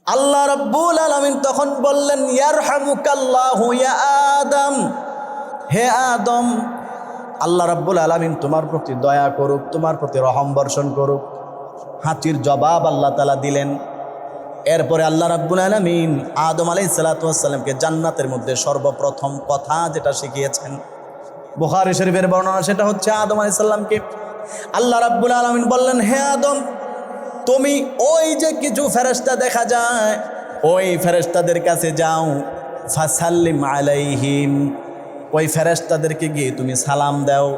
আল্লাহ রাব্বুল আলামিন তখন বললেন, ইয়ারহামুকাল্লাহু ইয়া আদম, হে আদম, আল্লাহ রাব্বুল আলামিন তোমার প্রতি দয়া করুক, তোমার প্রতি রহম বর্ষণ করুক। হাঁচির জবাব আল্লাহ তাআলা দিলেন। এরপরে আল্লাহ রাব্বুল আলামিন আদম আলাইহিস সালাতু ওয়াস সালামকে জান্নাতের মধ্যে সর্বপ্রথম কথা যেটা শিখিয়েছেন, বুখারী শরীফের বর্ণনা, সেটা হচ্ছে আদম আলাইহিস সালামকে আল্লাহ রাব্বুল আলামিন বললেন, হে আদম, তুমি ওই যে কিছু ফেরেশতা দেখা যায়, ওই ফেরেশতাদের কাছে যাও, ফাসাল্লিম আলাইহিম, ওই ফেরেশতাদেরকে গিয়ে তুমি সালাম দাও,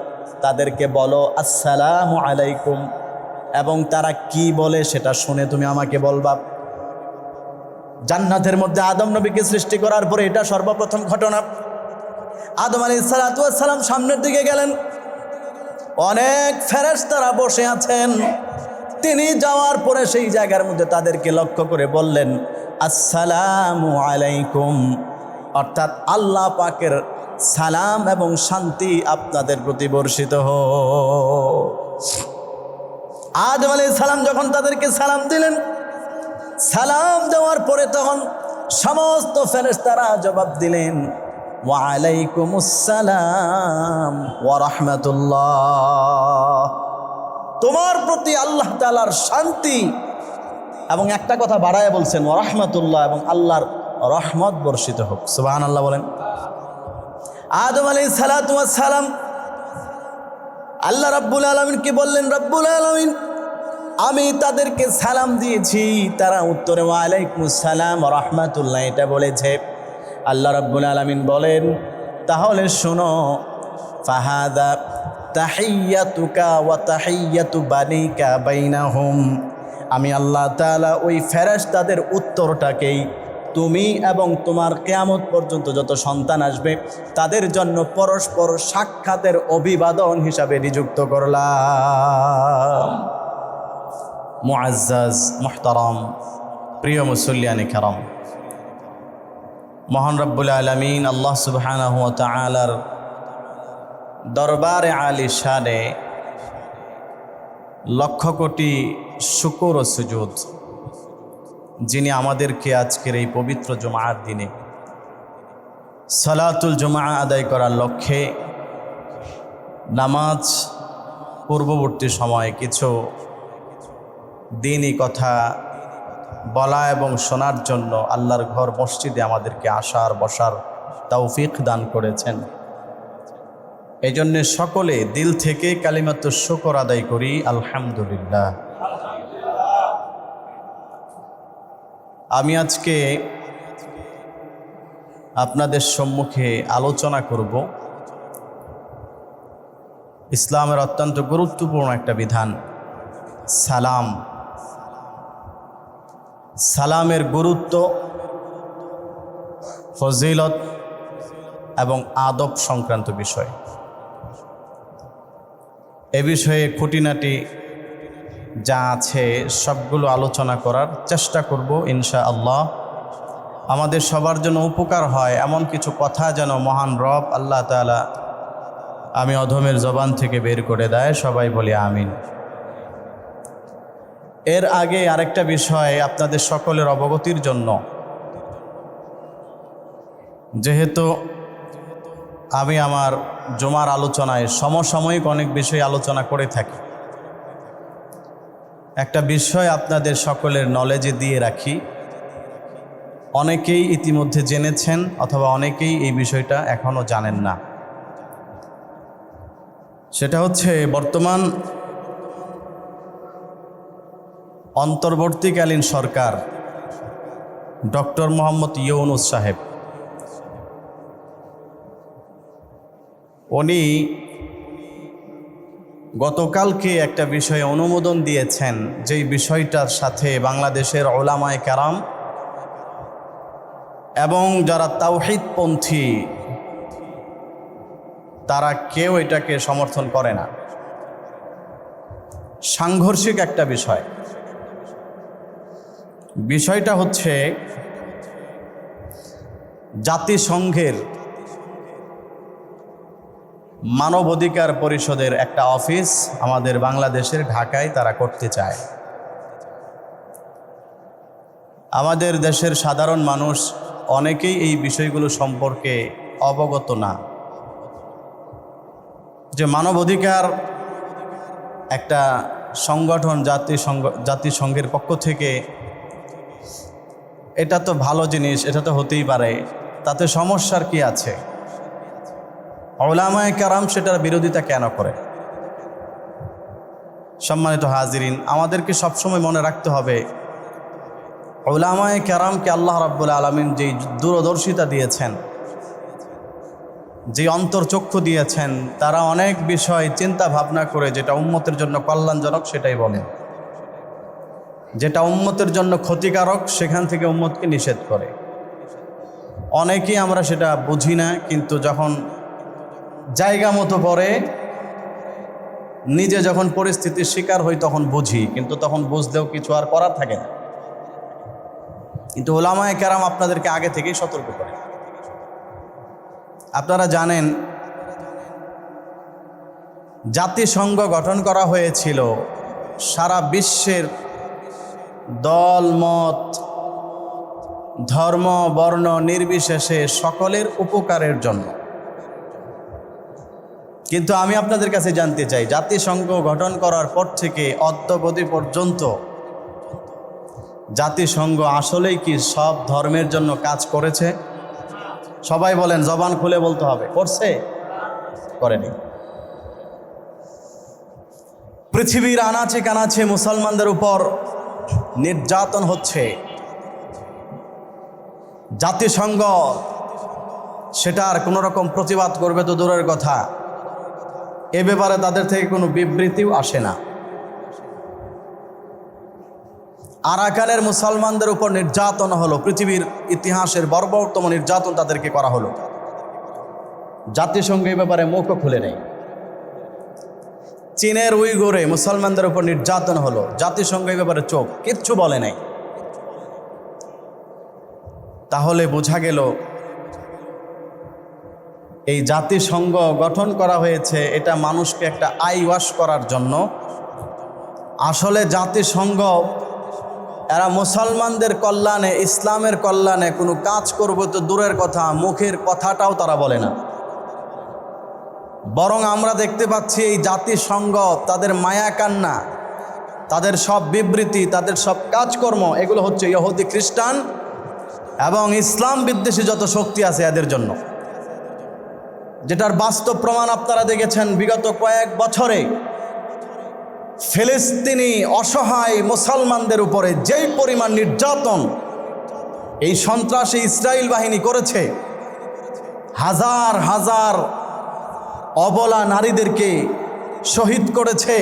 তাদেরকে বলো আসসালামু আলাইকুম, এবং তারা কি বলে সেটা শুনে তুমি আমাকে বলবা। জান্নাতের মধ্যে আদম নবীকে সৃষ্টি করার পরে এটা সর্বপ্রথম ঘটনা। আদম আলাইহিস সালাতু ওয়াস সালাম সামনের দিকে গেলেন, অনেক ফেরেশতারা বসে আছেন। তিনি যাওয়ার পরে সেই জায়গার মধ্যে তাদেরকে লক্ষ্য করে বললেন আসসালামু আলাইকুম, অর্থাৎ আল্লাহ পাকের সালাম এবং শান্তি আপনাদের প্রতি বর্ষিত হোক। আদম আলাইহিস সালাম যখন তাদেরকে সালাম দিলেন, সালাম দেওয়ার পরে তখন সমস্ত ফেরেশতারা জবাব দিলেন ওয়া আলাইকুমুস সালাম ওয়া রাহমাতুল্লাহ, তোমার প্রতি আল্লাহ তাআলার শান্তি, এবং একটা কথা বাড়ায় বলছেন ওয়া রাহমাতুল্লাহ, এবং আল্লাহর রহমত বর্ষিত হোক। সুবহানাল্লাহ বলেন। আদম আলাইহিস সালাতু ওয়াস সালাম আল্লাহ রাব্বুল আলামিনকে বললেন, রাব্বুল আলামিন, আমি তাদেরকে সালাম দিয়েছি, তারা উত্তরে ওয়া আলাইকুমুস সালাম ওয়া রাহমাতুল্লাহ এটা বলেছে। আল্লাহ রাব্বুল আলামিন বলেন, তাহলে শোনো, ফাহাদা তাহিয়াতুকা ওয়া তাহিয়াতু বানিকা বাইনাহুম, আমি আল্লাহ তাআলা ওই ফেরেশতাদের উত্তরটাকেই তুমি এবং তোমার কিয়ামত পর্যন্ত যত সন্তান আসবে তাদের জন্য পরস্পর সাক্ষাতের অভিবাদন হিসাবে নিযুক্ত করলাম। মুআজ্জাজ মুহতারাম প্রিয় মুসল্লিয়ানে কেরাম, মহান রব্বুল আলামিন আল্লাহ সুবহানাহু ওয়া তাআলার দরবারে আলী শানে লক্ষ কোটি শুকর ও সুজুদ, যিনি আমাদেরকে আজকের এই পবিত্র জুমার দিনে সালাতুল জুমা আদায় করার লক্ষ্যে নামাজ পূর্ববর্তী সময়ে কিছু দ্বীনি কথা বলা এবং শোনার জন্য আল্লাহর ঘর মসজিদে আমাদেরকে আসার বসার তৌফিক দান করেছেন। এই জন্য সকলে দিল থেকে কালিমাতুশ শুকর আদায় করি, আলহামদুলিল্লাহ। আমি আজকে আপনাদের সম্মুখে আলোচনা করব ইসলামের অত্যন্ত গুরুত্বপূর্ণ একটা বিধান, সালাম। সালামের গুরুত্ব, ফজিলত এবং আদব সংক্রান্ত বিষয়। এ বিষয়ে খুঁটিনাটি যা আছে সবগুলো আলোচনা করার চেষ্টা করব ইনশাআল্লাহ। আমাদের সবার জন্য উপকার হয় এমন কিছু কথা যেন মহান রব আল্লাহ তাআলা আমি অধমের জবান থেকে বের করে দেয়, সবাই বলি আমিন। এর আগে আরেকটা বিষয় আপনাদের সকলের অবগতির জন্য, যেহেতু আমি আমার জুমার আলোচনায় সমসাময়িক অনেক বিষয় আলোচনা করে থাকি, একটা বিষয় আপনাদের সকলের নলেজে দিয়ে রাখি। অনেকেই ইতিমধ্যে জেনেছেন অথবা অনেকেই এই বিষয়টা এখনও জানেন না। সেটা হচ্ছে বর্তমান অন্তর্বর্তীকালীন সরকার ডক্টর মোহাম্মদ ইউনূস সাহেব, উনি গতকালকে একটা বিষয়ে অনুমোদন দিয়েছেন, যেই বিষয়টার সাথে বাংলাদেশের উলামায়ে কেরাম এবং যারা তাওহীদপন্থী তারা কেউ এটাকে সমর্থন করে না। সাংঘর্ষিক একটা বিষয়। বিষয়টা হচ্ছে জাতিসংঘের মানবাধিকার পরিষদের একটা অফিস আমাদের বাংলাদেশের ঢাকায় তারা করতে চায়। আমাদের দেশের সাধারণ মানুষ অনেকেই এই বিষয়গুলো সম্পর্কে অবগত না, যে মানবাধিকার একটা সংগঠন জাতিসংঘের পক্ষ থেকে, এটা তো ভালো জিনিস, এটা তো হতেই পারে, তাতে সমস্যার কি আছে? উলামায়ে কেরাম সেটার বিরোধিতা কেন করে? সম্মানিত হাজিরিন, আমাদেরকে সবসময় মনে রাখতে হবে, উলামায়ে কেরামকে আল্লাহ রাব্বুল আলামিন যেই দূরদর্শিতা দিয়েছেন, যে অন্তর্চক্ষু দিয়েছেন, তারা অনেক বিষয় চিন্তা ভাবনা করে যেটা উম্মতের জন্য কল্যাণজনক সেটাই বলেন, যেটা উম্মতের জন্য ক্ষতিকারক সেখান থেকে উম্মতকে নিষেধ করে। অনেকেই আমরা সেটা বুঝি না, কিন্তু যখন জায়গা মতো পড়ে, নিজে যখন পরিস্থিতির শিকার হই তখন বুঝি, কিন্তু তখন বুঝলেও কিছু আর করার থাকে না। কিন্তু উলামায়ে কেরাম আপনাদেরকে আগে থেকেই সতর্ক করে। আপনারা জানেন, জাতিসংঘ গঠন করা হয়েছিল সারা বিশ্বের দল মত ধর্ম বর্ণ নির্বিশেষে সকলের উপকারের জন্য। কিন্তু আমি আপনাদের কাছে জানতে চাই, জাতিসংঘ গঠন করার পর থেকে অদ্যাবধি পর্যন্ত জাতিসংঘ আসলেই কি সব ধর্মের জন্য কাজ করেছে? সবাই বলেন, জবান খুলে বলতে হবে, করছে? করেনি। পৃথিবীর আনাচে কানাচে মুসলমানদের উপর নির্যাতন হচ্ছে। জাতিসংঘ সেটার কোনো রকম প্রতিবাদ করবে তো দূরের কথা, এ ব্যাপারে তাদের থেকে কোনো বিবৃতিও আসে না। আরাকানের মুসলমানদের উপর নির্যাতন হলো, পৃথিবীর ইতিহাসের বর্বরতম নির্যাতন তাদেরকে করা হলো, জাতিসংঘ এই ব্যাপারে মুখও খুলে নেই। চীনের উইগুরে মুসলমানদের উপর নির্যাতন হলো, জাতিসংঘ এই ব্যাপারে চোখ কিচ্ছু বলে নাই। তাহলে বোঝা গেল এই জাতিসংঘ গঠন করা হয়েছে এটা মানুষকে একটা আই ওয়াশ করার জন্য। আসলে জাতিসংঘ এরা মুসলমানদের কল্যাণে, ইসলামের কল্যাণে কোনো কাজ করবে তো দূরের কথা, মুখের কথাটাও তারা বলে না। বরং আমরা দেখতে পাচ্ছি এই জাতিসংঘ তাদের মায়া কান্না, তাদের সব বিবৃতি, তাদের সব কাজকর্ম এগুলো হচ্ছে ইহুদি, খ্রিস্টান এবং ইসলাম বিদ্বেষী যত শক্তি আছে এদের জন্য। যেটার বাস্তব প্রমাণ আপনারা দেখেছেন বিগত কয়েক বছরে ফিলিস্তিনি অসহায় মুসলমানদের উপরে যেই পরিমাণ নির্যাতন এই সন্ত্রাসী ইসরায়েল বাহিনী করেছে, হাজার হাজার অবলা নারীদেরকে শহীদ করেছে,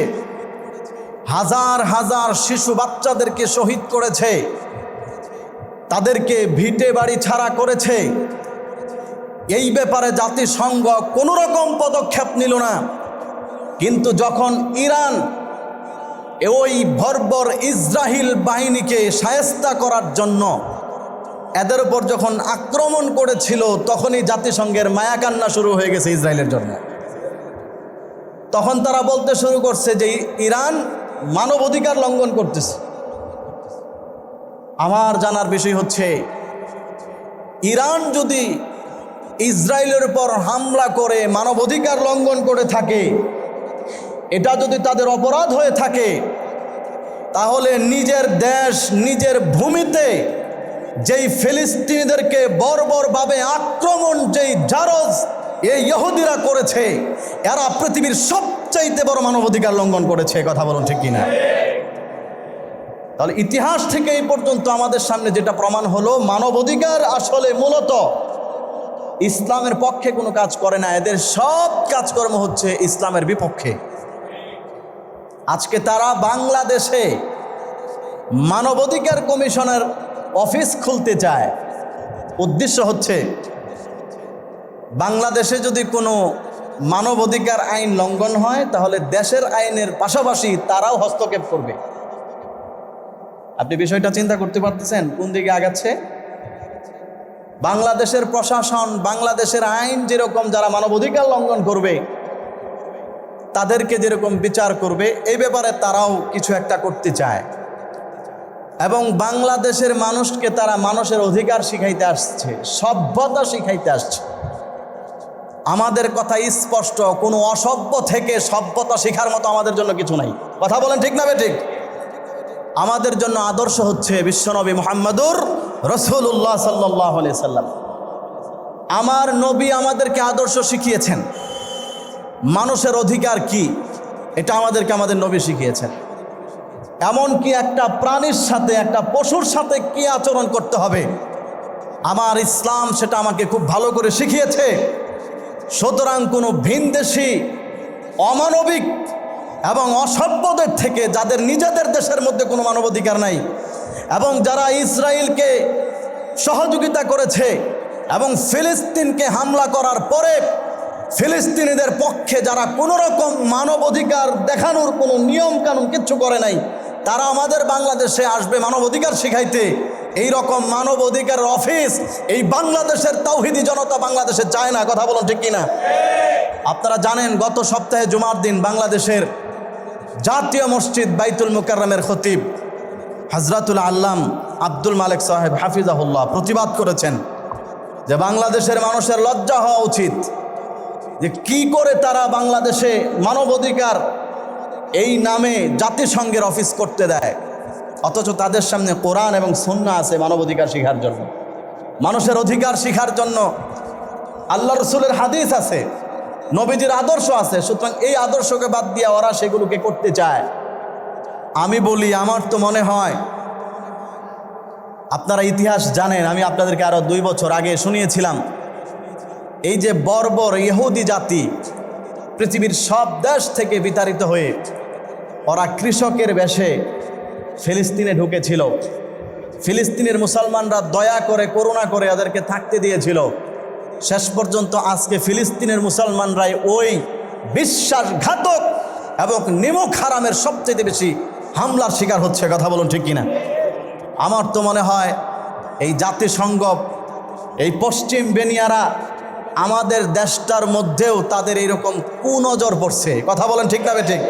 হাজার হাজার শিশু বাচ্চাদেরকে শহীদ করেছে, তাদেরকে ভিটে বাড়ি ছাড়া করেছে। এই ব্যাপারে জাতিসংঘ কোনো রকম পদক্ষেপ নিল না। কিন্তু যখন ইরান ওই বর্বর ইসরায়েল বাহিনীকে শায়েস্তা করার জন্য এদের উপর যখন আক্রমণ করেছিল, তখনই জাতিসংঘের মায়াকান্না শুরু হয়ে গেছে ইসরায়েলের জন্য। তখন তারা বলতে শুরু করছে যে ইরান মানবাধিকার লঙ্ঘন করতেছে। আমার জানার বিষয় হচ্ছে, ইরান যদি ইসরায়েলের উপর হামলা করে মানবাধিকার লঙ্ঘন করে থাকে, এটা যদি তাদের অপরাধ হয়ে থাকে, তাহলে নিজের দেশ, নিজের ভূমিতে যেই ফিলিস্তিনিদেরকে বর্বরভাবে আক্রমণ, যেই জারজ এই ইহুদিরা করেছে, এরা পৃথিবীর সবচাইতে বড় মানবাধিকার লঙ্ঘন করেছে। কথা বলুন ঠিক কিনা? তাহলে ইতিহাস থেকে এই পর্যন্ত আমাদের সামনে যেটা প্রমাণ হলো, মানবাধিকার আসলে মূলত ইসলামের পক্ষে কোনো কাজ করে না, এদের সব কাজকর্ম হচ্ছে ইসলামের বিপক্ষে। আজকে তারা বাংলাদেশে মানবাধিকার কমিশনের অফিস খুলতে চায়। উদ্দেশ্য হচ্ছে বাংলাদেশে যদি কোনো মানবাধিকার আইন লঙ্ঘন হয়, তাহলে দেশের আইনের পাশাপাশি তারাও হস্তক্ষেপ করবে। আপনি বিষয়টা চিন্তা করতে পারতেছেন কোন দিকে আগাচ্ছে? বাংলাদেশের প্রশাসন, বাংলাদেশের আইন যেরকম যারা মানবাধিকার লঙ্ঘন করবে তাদেরকে যেরকম বিচার করবে, এই ব্যাপারে তারাও কিছু একটা করতে চায়। এবং বাংলাদেশের মানুষকে তারা মানুষের অধিকার শিখাইতে আসছে, সভ্যতা শিখাইতে আসছে। আমাদের কথা স্পষ্ট, কোনো অসভ্য থেকে সভ্যতা শিখার মতো আমাদের জন্য কিছু নাই। কথা বলেন ঠিক না বেঠিক? আমাদের জন্য আদর্শ হচ্ছে বিশ্বনবী মুহাম্মদুর রাসূলুল্লাহ সাল্লাল্লাহু আলাইহি সাল্লাম। আমার নবী আমাদেরকে আদর্শ শিখিয়েছেন। মানুষের অধিকার কি এটা আমাদেরকে আমাদের নবী শিখিয়েছেন। এমনকি একটা প্রাণীর সাথে, একটা পশুর সাথে কি আচরণ করতে হবে আমার ইসলাম সেটা আমাকে খুব ভালো করে শিখিয়েছে। সুতরাং কোনো ভিনদেশি, অমানবিক এবং অসভ্যদের থেকে, যাদের নিজেদের দেশের মধ্যে কোনো মানবাধিকার নাই এবং যারা ইসরায়েলকে সহযোগিতা করেছে এবং ফিলিস্তিনকে হামলা করার পরে ফিলিস্তিনিদের পক্ষে যারা কোনো রকম মানবাধিকার দেখানোর কোনো নিয়ম কানুন কিচ্ছু করে নাই, তারা আমাদের বাংলাদেশে আসবে মানবাধিকার শিখাইতে। এই রকম মানব অধিকারের অফিস এই বাংলাদেশের তাওহিদি জনতা বাংলাদেশে চায় না। কথা বলুন ঠিক কিনা? আপনারা জানেন গত সপ্তাহে জুমার দিন বাংলাদেশের জাতীয় মসজিদ বাইতুল মুকাররমের খতিব হযরতুল আল্লাম আব্দুল মালিক সাহেব হাফিজাহুল্লাহ প্রতিবাদ করেছেন যে বাংলাদেশের মানুষের লজ্জা হওয়া উচিত যে কি করে তারা বাংলাদেশে মানবাধিকার এই নামে জাতিসংঘের অফিস করতে দেয়, অথচ তাদের সামনে কোরআন এবং সুন্নাহ আছে মানবাধিকার শিখার জন্য, মানুষের অধিকার শিখার জন্য। আল্লাহ রসুলের হাদিস আছে, নবীজির আদর্শ আছে। সুতরাং এই আদর্শকে বাদ দিয়ে ওরা সেগুলোকে করতে চায়। আমি বলি, আমার তো মনে হয় আপনারা ইতিহাস জানেন, আমি আপনাদেরকে আরো 2 বছর আগে শুনিয়েছিলাম, এই যে বর্বর ইহুদি জাতি পৃথিবীর সব দেশ থেকে বিতাড়িত হয়ে ওরা কৃষকের বেশে ফিলিস্তিনে ঢুকেছিল। ফিলিস্তিনের মুসলমানরা দয়া করে, করুণা করে ওদেরকে থাকতে দিয়েছিল। শেষ পর্যন্ত আজকে ফিলিস্তিনের মুসলমানরাই ওই বিশ্বাসঘাতক এবং নিমক হারামের সবচেয়ে বেশি হামলার শিকার হচ্ছে। কথা বলুন ঠিক কিনা? আমার তো মনে হয় এই জাতিসংঘ, এই পশ্চিম বেনিয়ারা আমাদের দেশটার মধ্যেও তাদের এইরকম কুনজর পড়ছে। কথা বলেন ঠিক না ঠিক?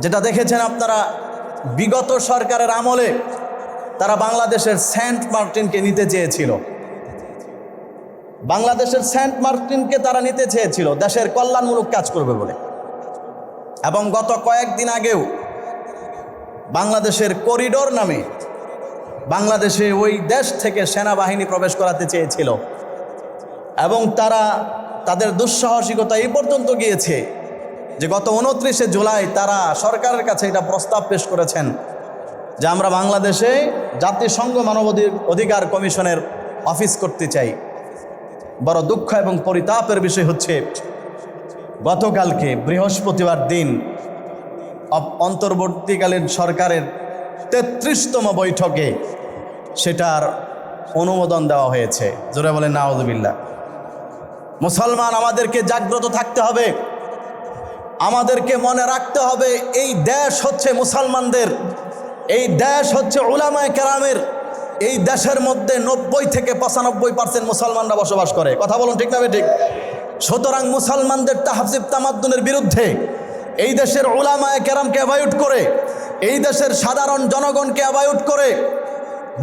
যেটা দেখেছেন আপনারা বিগত সরকারের আমলে তারা বাংলাদেশের সেন্ট মার্টিনকে নিতে চেয়েছিল। বাংলাদেশের সেন্ট মার্টিনকে তারা নিতে চেয়েছিল দেশের কল্যাণমূলক কাজ করবে বলে। এবং গত কয়েকদিন আগেও বাংলাদেশের করিডোর নামে বাংলাদেশে ওই দেশ থেকে সেনাবাহিনী প্রবেশ করাতে চেয়েছিল এবং তারা তাদের দুঃসাহসিকতা এই পর্যন্ত গিয়েছে যে গত 29শে জুলাই তারা সরকারের কাছে এটা প্রস্তাব পেশ করেছেন যে আমরা বাংলাদেশে জাতিসংঘ মানবাধিকার কমিশনের অফিস করতে চাই। বড় দুঃখ এবং পরিতাপের বিষয় হচ্ছে গতকালকে বৃহস্পতিবার দিন অন্তর্বর্তীকালীন সরকারের 33তম বৈঠকে সেটার অনুমোদন দেওয়া হয়েছে। জোরে বলেন নাউযুবিল্লাহ। মুসলমান আমাদেরকে জাগ্রত থাকতে হবে, আমাদেরকে মনে রাখতে হবে এই দেশ হচ্ছে মুসলমানদের, এই দেশ হচ্ছে উলামায়ে কেরামের। এই দেশের মধ্যে 90 থেকে 95% মুসলমানরা বসবাস করে। কথা বলুন ঠিক না ঠিক? সুতরাং মুসলমানদের তাহজিব তামাদ্দুনের বিরুদ্ধে এই দেশের উলামায়ে কেরামকে অ্যাভয়েড করে, এই দেশের সাধারণ জনগণকে অ্যাভয়েড করে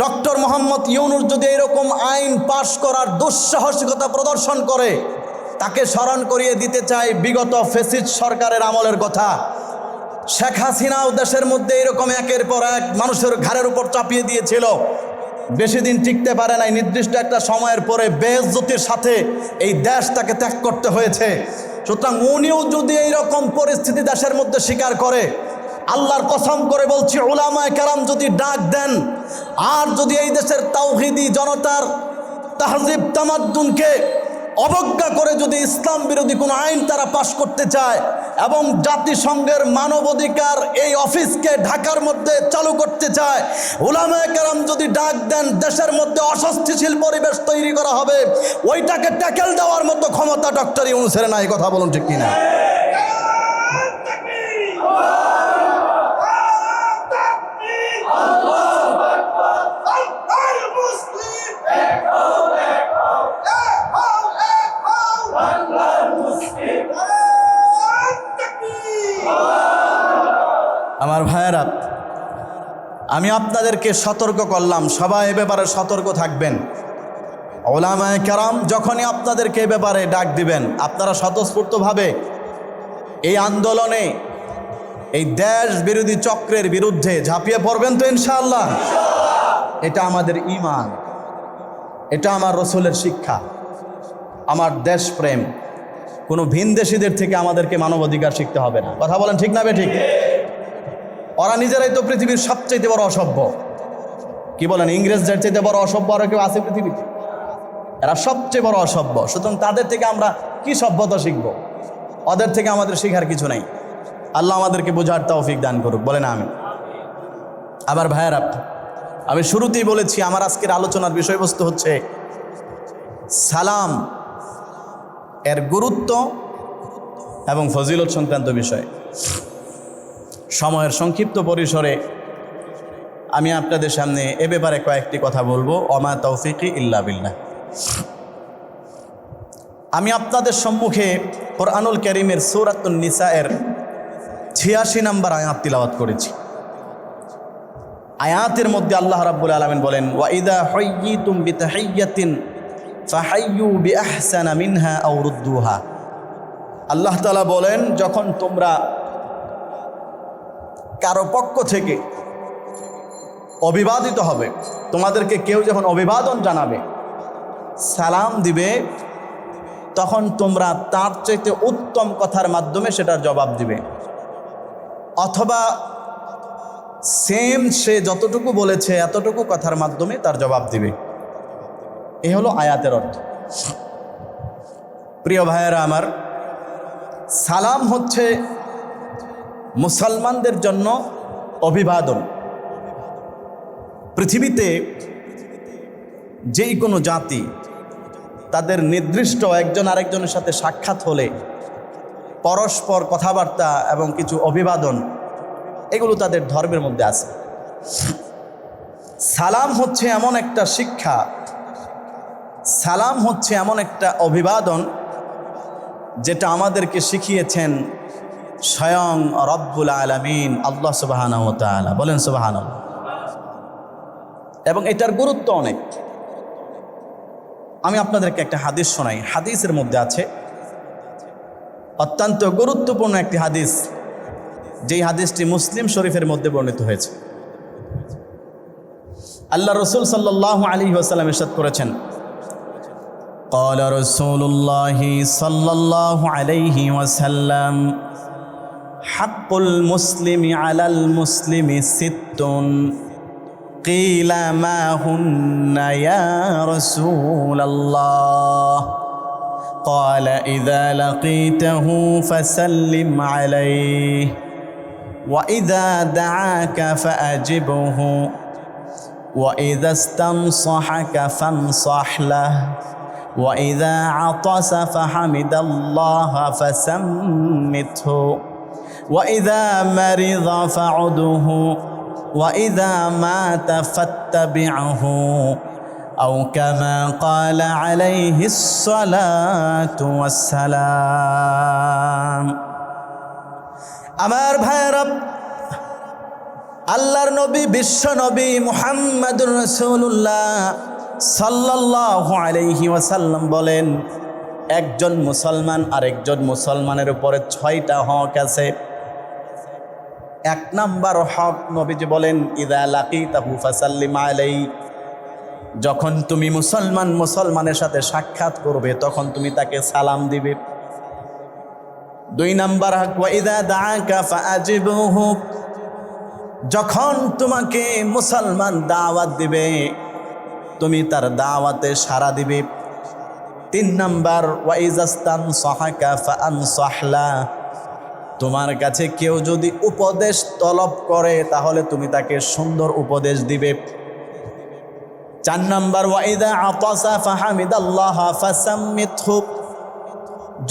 ডক্টর মোহাম্মদ ইউনূস যদি এরকম আইন পাশ করার দুঃসাহসিকতা প্রদর্শন করে, তাকে স্মরণ করিয়ে দিতে চাই বিগত ফ্যাসিস্ট সরকারের আমলের কথা। শেখ হাসিনাও দেশের মধ্যে এরকম একের পর এক মানুষের ঘাড়ের উপর চাপিয়ে দিয়েছিল, বেশি দিন টিকতে পারে নাই। নির্দিষ্ট একটা সময়ের পরে বেইজ্জতির সাথে এই দেশ তাকে ত্যাগ করতে হয়েছে। সুতরাং উনিও যদি এইরকম পরিস্থিতি দেশের মধ্যে স্বীকার করে, আল্লাহর কসম করে বলছি, উলামায়ে কেরাম যদি ডাক দেন আর যদি এই দেশের তাওহীদি জনতার তাহজিব তামাদ্দুনকে অবজ্ঞা করে যদি ইসলাম বিরোধী কোনো আইন তারা পাশ করতে চায় এবং জাতিসংঘের মানবাধিকার এই অফিসকে ঢাকার মধ্যে চালু করতে চায়, উলামায়ে কেরাম যদি ডাক দেন, দেশের মধ্যে অস্বস্তিশীল পরিবেশ তৈরি করা হবে, ওইটাকে ট্যাকেল দেওয়ার মতো ক্ষমতা ডক্টর ইউনূসের নাই। কথা বলুন ঠিক কিনা? আমার ভাইয়েরা, আমি আপনাদেরকে সতর্ক করলাম, সবাই এ ব্যাপারে সতর্ক থাকবেন। ওলামায়ে কেরাম যখনই আপনাদেরকে এ ব্যাপারে ডাক দিবেন, আপনারা স্বতঃস্ফূর্তভাবে এই আন্দোলনে, এই দেশ বিরোধী চক্রের বিরুদ্ধে ঝাঁপিয়ে পড়বেন তো ইনশাআল্লাহ। এটা আমাদের ঈমান, এটা আমার রসুলের শিক্ষা, আমার দেশপ্রেম। কোনো ভিনদেশীদের থেকে আমাদেরকে মানবাধিকার শিখতে হবে না। কথা বলেন ঠিক না বেঠিক? ওরা নিজেরাই তো পৃথিবীর সবচেয়ে বড় অসভ্য। কি বলেন, ইংরেজদের চাইতে বড় অসভ্য আর কেউ আছে পৃথিবীতে? এরা সবচেয়ে বড় অসভ্য। সুতরাং তাদের থেকে আমরা কি সভ্যতা শিখব? ওদের থেকে আমাদের শেখার কিছু নাই। আল্লাহ আমাদেরকে বোঝার তৌফিক দান করুক, বলেন আমিন। আবার ভাইয়েরা, আমি শুরুতেই বলেছি আমার আজকের আলোচনার বিষয়বস্তু হচ্ছে সালাম এর গুরুত্ব এবং ফজিলত সংক্রান্ত বিষয়। সময়ের সংক্ষিপ্ত পরিসরে আমি আপনাদের সামনে এ ব্যাপারে কয়েকটি কথা বলবো। ওমা তৌফিকি ইল্লা বিল্লাহ। আমি আপনাদের সম্মুখে কোরআনুল কারীমের সূরাতুন নিসা-এর ৮৬ নম্বর আয়াত তিলাওয়াত করেছি। আয়াতের মধ্যে আল্লাহ রাব্বুল আলামিন বলেন, ওয়া ইযা হুয়্যিতুম বিতাহিয়্যাতিন ফাহাইয়্যু বিআহসানা মিনহা আও রুদ্দুহা। আল্লাহ তাআলা বলেন, যখন তোমরা কারো পক্ষ থেকে অভিবাদিত হবে, তোমাদেরকে কেউ যখন অভিবাদন জানাবে, সালাম দিবে, তখন তোমরা তার চাইতে উত্তম কথার মাধ্যমে সেটার জবাব দিবে, অথবা সেম সে যতটুকু বলেছে এতটুকু কথার মাধ্যমে তার জবাব দিবে। এ হলো আয়াতের অর্থ। প্রিয় ভাইয়েরা আমার, সালাম হচ্ছে মুসলমানদের জন্য অভিবাদন। পৃথিবীতে যেই কোনো জাতি তাদের নির্দিষ্ট একজন আরেকজনের সাথে সাক্ষাৎ হলে পরস্পর কথাবার্তা এবং কিছু অভিবাদন, এগুলো তাদের ধর্মের মধ্যে আছে। সালাম হচ্ছে এমন একটা শিক্ষা, সালাম হচ্ছে এমন একটা অভিবাদন যেটা আমাদেরকে শিখিয়েছেন স্বয়ং রব্বুল আলামিন আল্লাহ সুবহানাহু ওয়া তাআলা। বলেন সুবহানাল্লাহ। এবং এটার গুরুত্ব অনেক। আমি আপনাদেরকে একটা হাদিস শোনাই। হাদিসের মধ্যে আছে অত্যন্ত গুরুত্বপূর্ণ একটি হাদিস, যেই হাদিসটি মুসলিম শরীফের মধ্যে বর্ণিত হয়েছে। আল্লাহ রসুল সাল্লাল্লাহু আলাইহি ওয়াসাল্লাম ইরশাদ করেছেন, قال رسول الله صلى الله عليه وسلم حق المسلم على المسلم ست قيل ما هن يا رسول الله قال إذا لقيته فسلم عليه وإذا دعاك فأجبه وإذا استنصحك فانصح له وإذا عطس فحمد الله فسمته وإذا مرض فعده وإذا مات فاتبعه أو كما قال عليه الصلاة والسلام। আমার ভাইরা, আল্লাহর নবী বিশ্ব নবী মুহাম্মদুর রাসূলুল্লাহ সাল্লাল্লাহু আলাইহি ওয়াসাল্লাম বলেন, একজন মুসলমান আরেকজন মুসলমানের উপরে 6টা হক আছে। 1 নাম্বার হক, নবীজি বলেন, ইযা লাকিতাহু ফাসাল্লিম আলাইহি, যখন তুমি মুসলমানের সাথে সাক্ষাৎ করবে তখন তুমি তাকে সালাম দিবে। 2 নাম্বার হক, ওয়া ইযা দাআকা ফাআজিবহু, যখন তোমাকে মুসলমান দাওয়াত দিবে তুমি তার দাওয়াতে সাড়া দিবে। 3 নাম্বার, ওয়া ইযাস্তানসাহাকা ফাআনসাহলা, তোমার কাছে কেউ যদি উপদেশ তলব করে তাহলে তুমি তাকে সুন্দর উপদেশ দিবে। 4 নাম্বার, ওয়া ইযা আতাসা ফাহামিদাল্লাহ ফাসাম্মিতহু,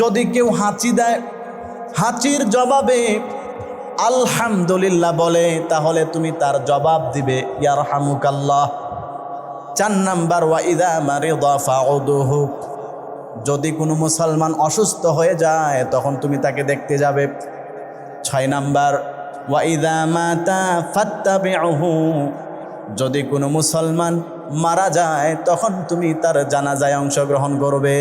যদি কেউ হাঁচি দেয়, হাঁচির জবাবে আলহামদুলিল্লাহ বলে, তাহলে তুমি তার জবাব দিবে ইয়ারহামুকাল্লাহ। 4 নাম্বার, ওয়া ইযা মারিদা ফাউদুহু, যদি কোনো মুসলমান অসুস্থ হয়ে যায় তখন তুমি তাকে দেখতে যাবে। 6 নাম্বার, ওয়া ইযা মাতা ফাত্তাবিউহু, যদি কোনো মুসলমান মারা যায় তখন তুমি তার জানাজায় অংশগ্রহণ করবে।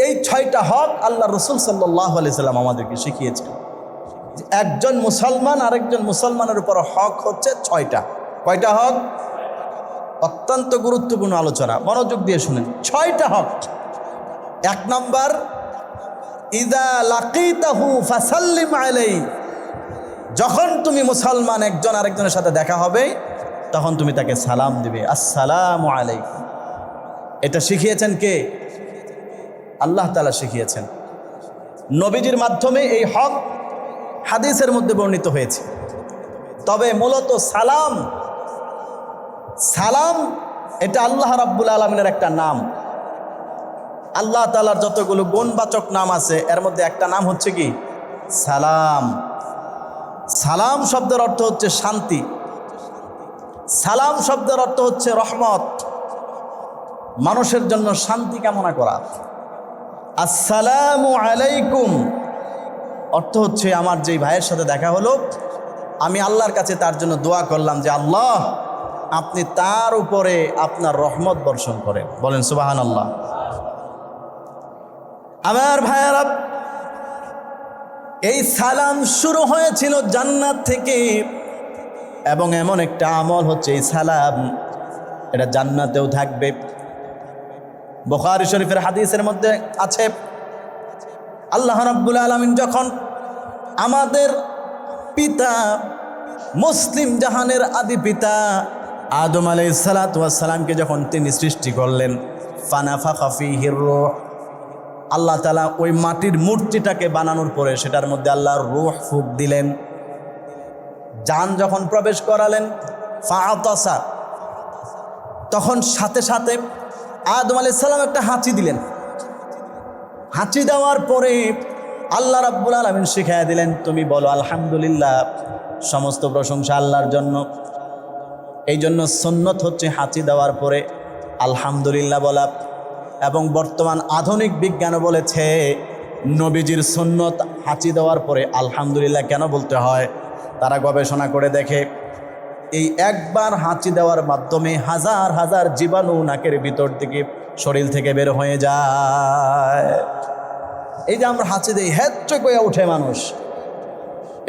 এই 6টা হক আল্লাহ রাসূল সাল্লাল্লাহু আলাইহি সাল্লাম আমাদেরকে শিখিয়েছেন। একজন মুসলমান আরেকজন মুসলমানের উপর হক হচ্ছে 6টা। কয়টা হক? অত্যন্ত গুরুত্বপূর্ণ আলোচনা, মনোযোগ দিয়ে শুনেন। 6টা হক। 1 নম্বর, ইযা লাকিতাহু ফাসাল্লিম আলাইহি, যখন তুমি মুসলমান একজন আরেকজনের সাথে দেখা হবে তখন তুমি তাকে সালাম দিবে, আসসালামু আলাইকুম। এটা শিখিয়েছেন কে? আল্লাহ তাআলা শিখিয়েছেন। নবীজির মাধ্যমে এই হক হাদিসের মধ্যে বর্ণিত হয়েছে। তবে মূলত সালাম এটা আল্লাহ রাব্বুল আলামিনের একটা নাম। আল্লাহ তাআলার যতগুলো গুণবাচক নাম আছে এর মধ্যে একটা নাম হচ্ছে কি? সালাম। সালাম শব্দের অর্থ হচ্ছে শান্তি। সালাম শব্দের অর্থ হচ্ছে রহমত, মানুষের জন্য শান্তি কামনা করা। আসসালামু আলাইকুম অর্থ হচ্ছে আমার যেই ভাইয়ের সাথে দেখা হলো, আমি আল্লাহর কাছে তার জন্য দোয়া করলাম যে আল্লাহ আপনি তার উপরে আপনার রহমত বর্ষণ করেন। বলেন সুবহানাল্লাহ। আমার ভাইয়েরা, এই সালাম শুরু হয়েছিল জান্নাত থেকে, এবং এমন একটা আমল হচ্ছে এই সালাম, এটা জান্নাতেও থাকবে। বুখারী শরীফের হাদিসের মধ্যে আছে, আল্লাহ রাব্বুল আলামিন যখন আমাদের পিতা মুসলিম জাহানের আদি পিতা আদম আলাইহিস সালাতু ওয়াস সালামকে যখন তিনি সৃষ্টি করলেন, ফানাফাখা ফীহির রূহ, আল্লাহ তাআলা ওই মাটির মূর্তিটাকে বানানোর পরে সেটার মধ্যে আল্লাহর রূহ ফুঁক দিলেন। জান যখন প্রবেশ করালেন, ফাআতাসা, তখন সাথে সাথে আদম আলাইহিস সালাম একটা হাঁচি দিলেন। হাঁচি দেওয়ার পরে আল্লাহ রাব্বুল আলামিন শিখাইয়া দিলেন, তুমি বলো আলহামদুলিল্লাহ, সমস্ত প্রশংসা আল্লাহর জন্য। এই জন্য সুন্নত হচ্ছে হাঁচি দেওয়ার পরে আলহামদুলিল্লাহ বলা। এবং বর্তমান আধুনিক বিজ্ঞানও বলেছে নবীজির সুন্নত হাঁচি দেওয়ার পরে আলহামদুলিল্লাহ কেন বলতে হয়। তারা গবেষণা করে দেখে এই একবার হাঁচি দেওয়ার মাধ্যমে হাজার হাজার জীবাণু নাকের ভিতর থেকে শরীর থেকে বের হয়ে যায়। এই যে আমরা হাঁচি দিই, হেচ্চে কইয়া উঠে মানুষ,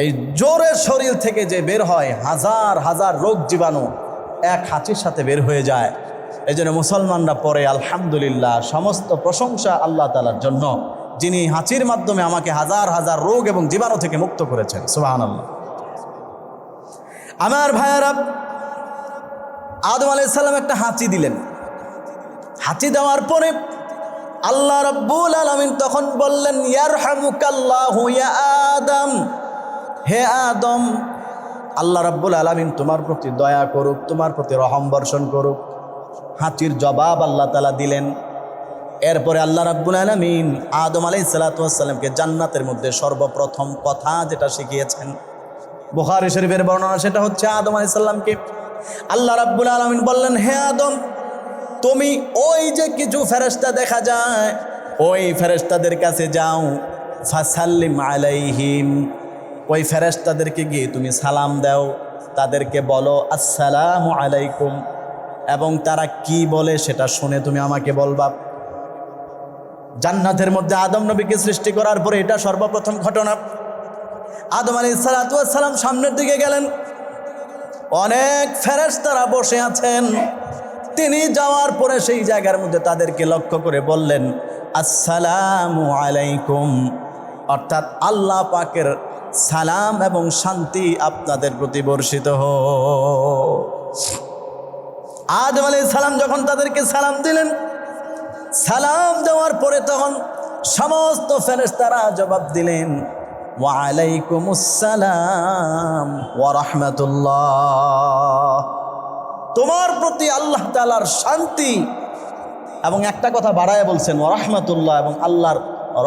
এই জোরে শরীর থেকে যে বের হয় হাজার হাজার রোগ জীবাণু এক হাঁচির সাথে বের হয়ে যায়। এই জন্য মুসলমানরা পরে আলহামদুলিল্লাহ, সমস্ত প্রশংসা আল্লাহ তাআলার জন্য, যিনি হাঁচির মাধ্যমে আমাকে হাজার হাজার রোগ এবং জীবাণু থেকে মুক্ত করেছেন। সুবহানাল্লাহ। আমার ভাইয়েরা, আদম আলাইহিস সালাম একটা হাঁচি দিলেন। হাঁচি দেওয়ার পরে আল্লাহ রাব্বুল আলামিন তখন বললেন, ইয়ারহামুকাল্লাহু ইয়া আদম, হে আদম, আল্লাহ রাব্বুল আলামিন তোমার প্রতি দয়া করুক, তোমার প্রতি রহম বর্ষণ করুক। হাঁচির জবাব আল্লাহ তাআলা দিলেন। এরপরে আল্লাহ রাব্বুল আলামিন আদম আলাইহিস সালাতু ওয়াস সালামকে জান্নাতের মধ্যে সর্বপ্রথম কথা যেটা শিখিয়েছেন, বুখারী শরীফের বর্ণনা, সেটা হচ্ছে আদম আলাইহিস সালামকে আল্লাহ রাব্বুল আলামিন বললেন, হে আদম, তুমি ওই যে কিছু ফেরেশতা দেখা যায়, ওই ফেরেশতাদের কাছে যাও, ফাসাল্লিম আলাইহিম, ওই ফেরেশতাদেরকে গিয়ে তুমি সালাম দাও, তাদেরকে বলো আসসালামু আলাইকুম, এবং তারা কি বলে সেটা শুনে তুমি আমাকে বলবা। জান্নাতের মধ্যে আদম নবীকে সৃষ্টি করার পরে এটা সর্বপ্রথম ঘটনা। আদম আলাইহিস সালাতু ওয়াস সালাম সামনের দিকে গেলেন, অনেক ফেরেশতারা বসে আছেন। তিনি যাওয়ার পরে সেই জায়গার মধ্যে তাদেরকে লক্ষ্য করে বললেন আসসালামু আলাইকুম, অর্থাৎ আল্লাহ পাকের সালাম এবং শান্তি আপনাদের প্রতি বর্ষিত হোক। আদম আলাইহিস সালাম যখন তাদেরকে সালাম দিলেন, সালাম দেওয়ার পরে তখন সমস্ত ফেরেশতারা জবাব দিলেন ওয়া আলাইকুমুস সালাম ওয়া রাহমাতুল্লাহ, তোমার প্রতি আল্লাহ তাআলার শান্তি। এবং একটা কথা বাড়ায় বলছেন ওয়া রাহমাতুল্লাহ, এবং আল্লাহর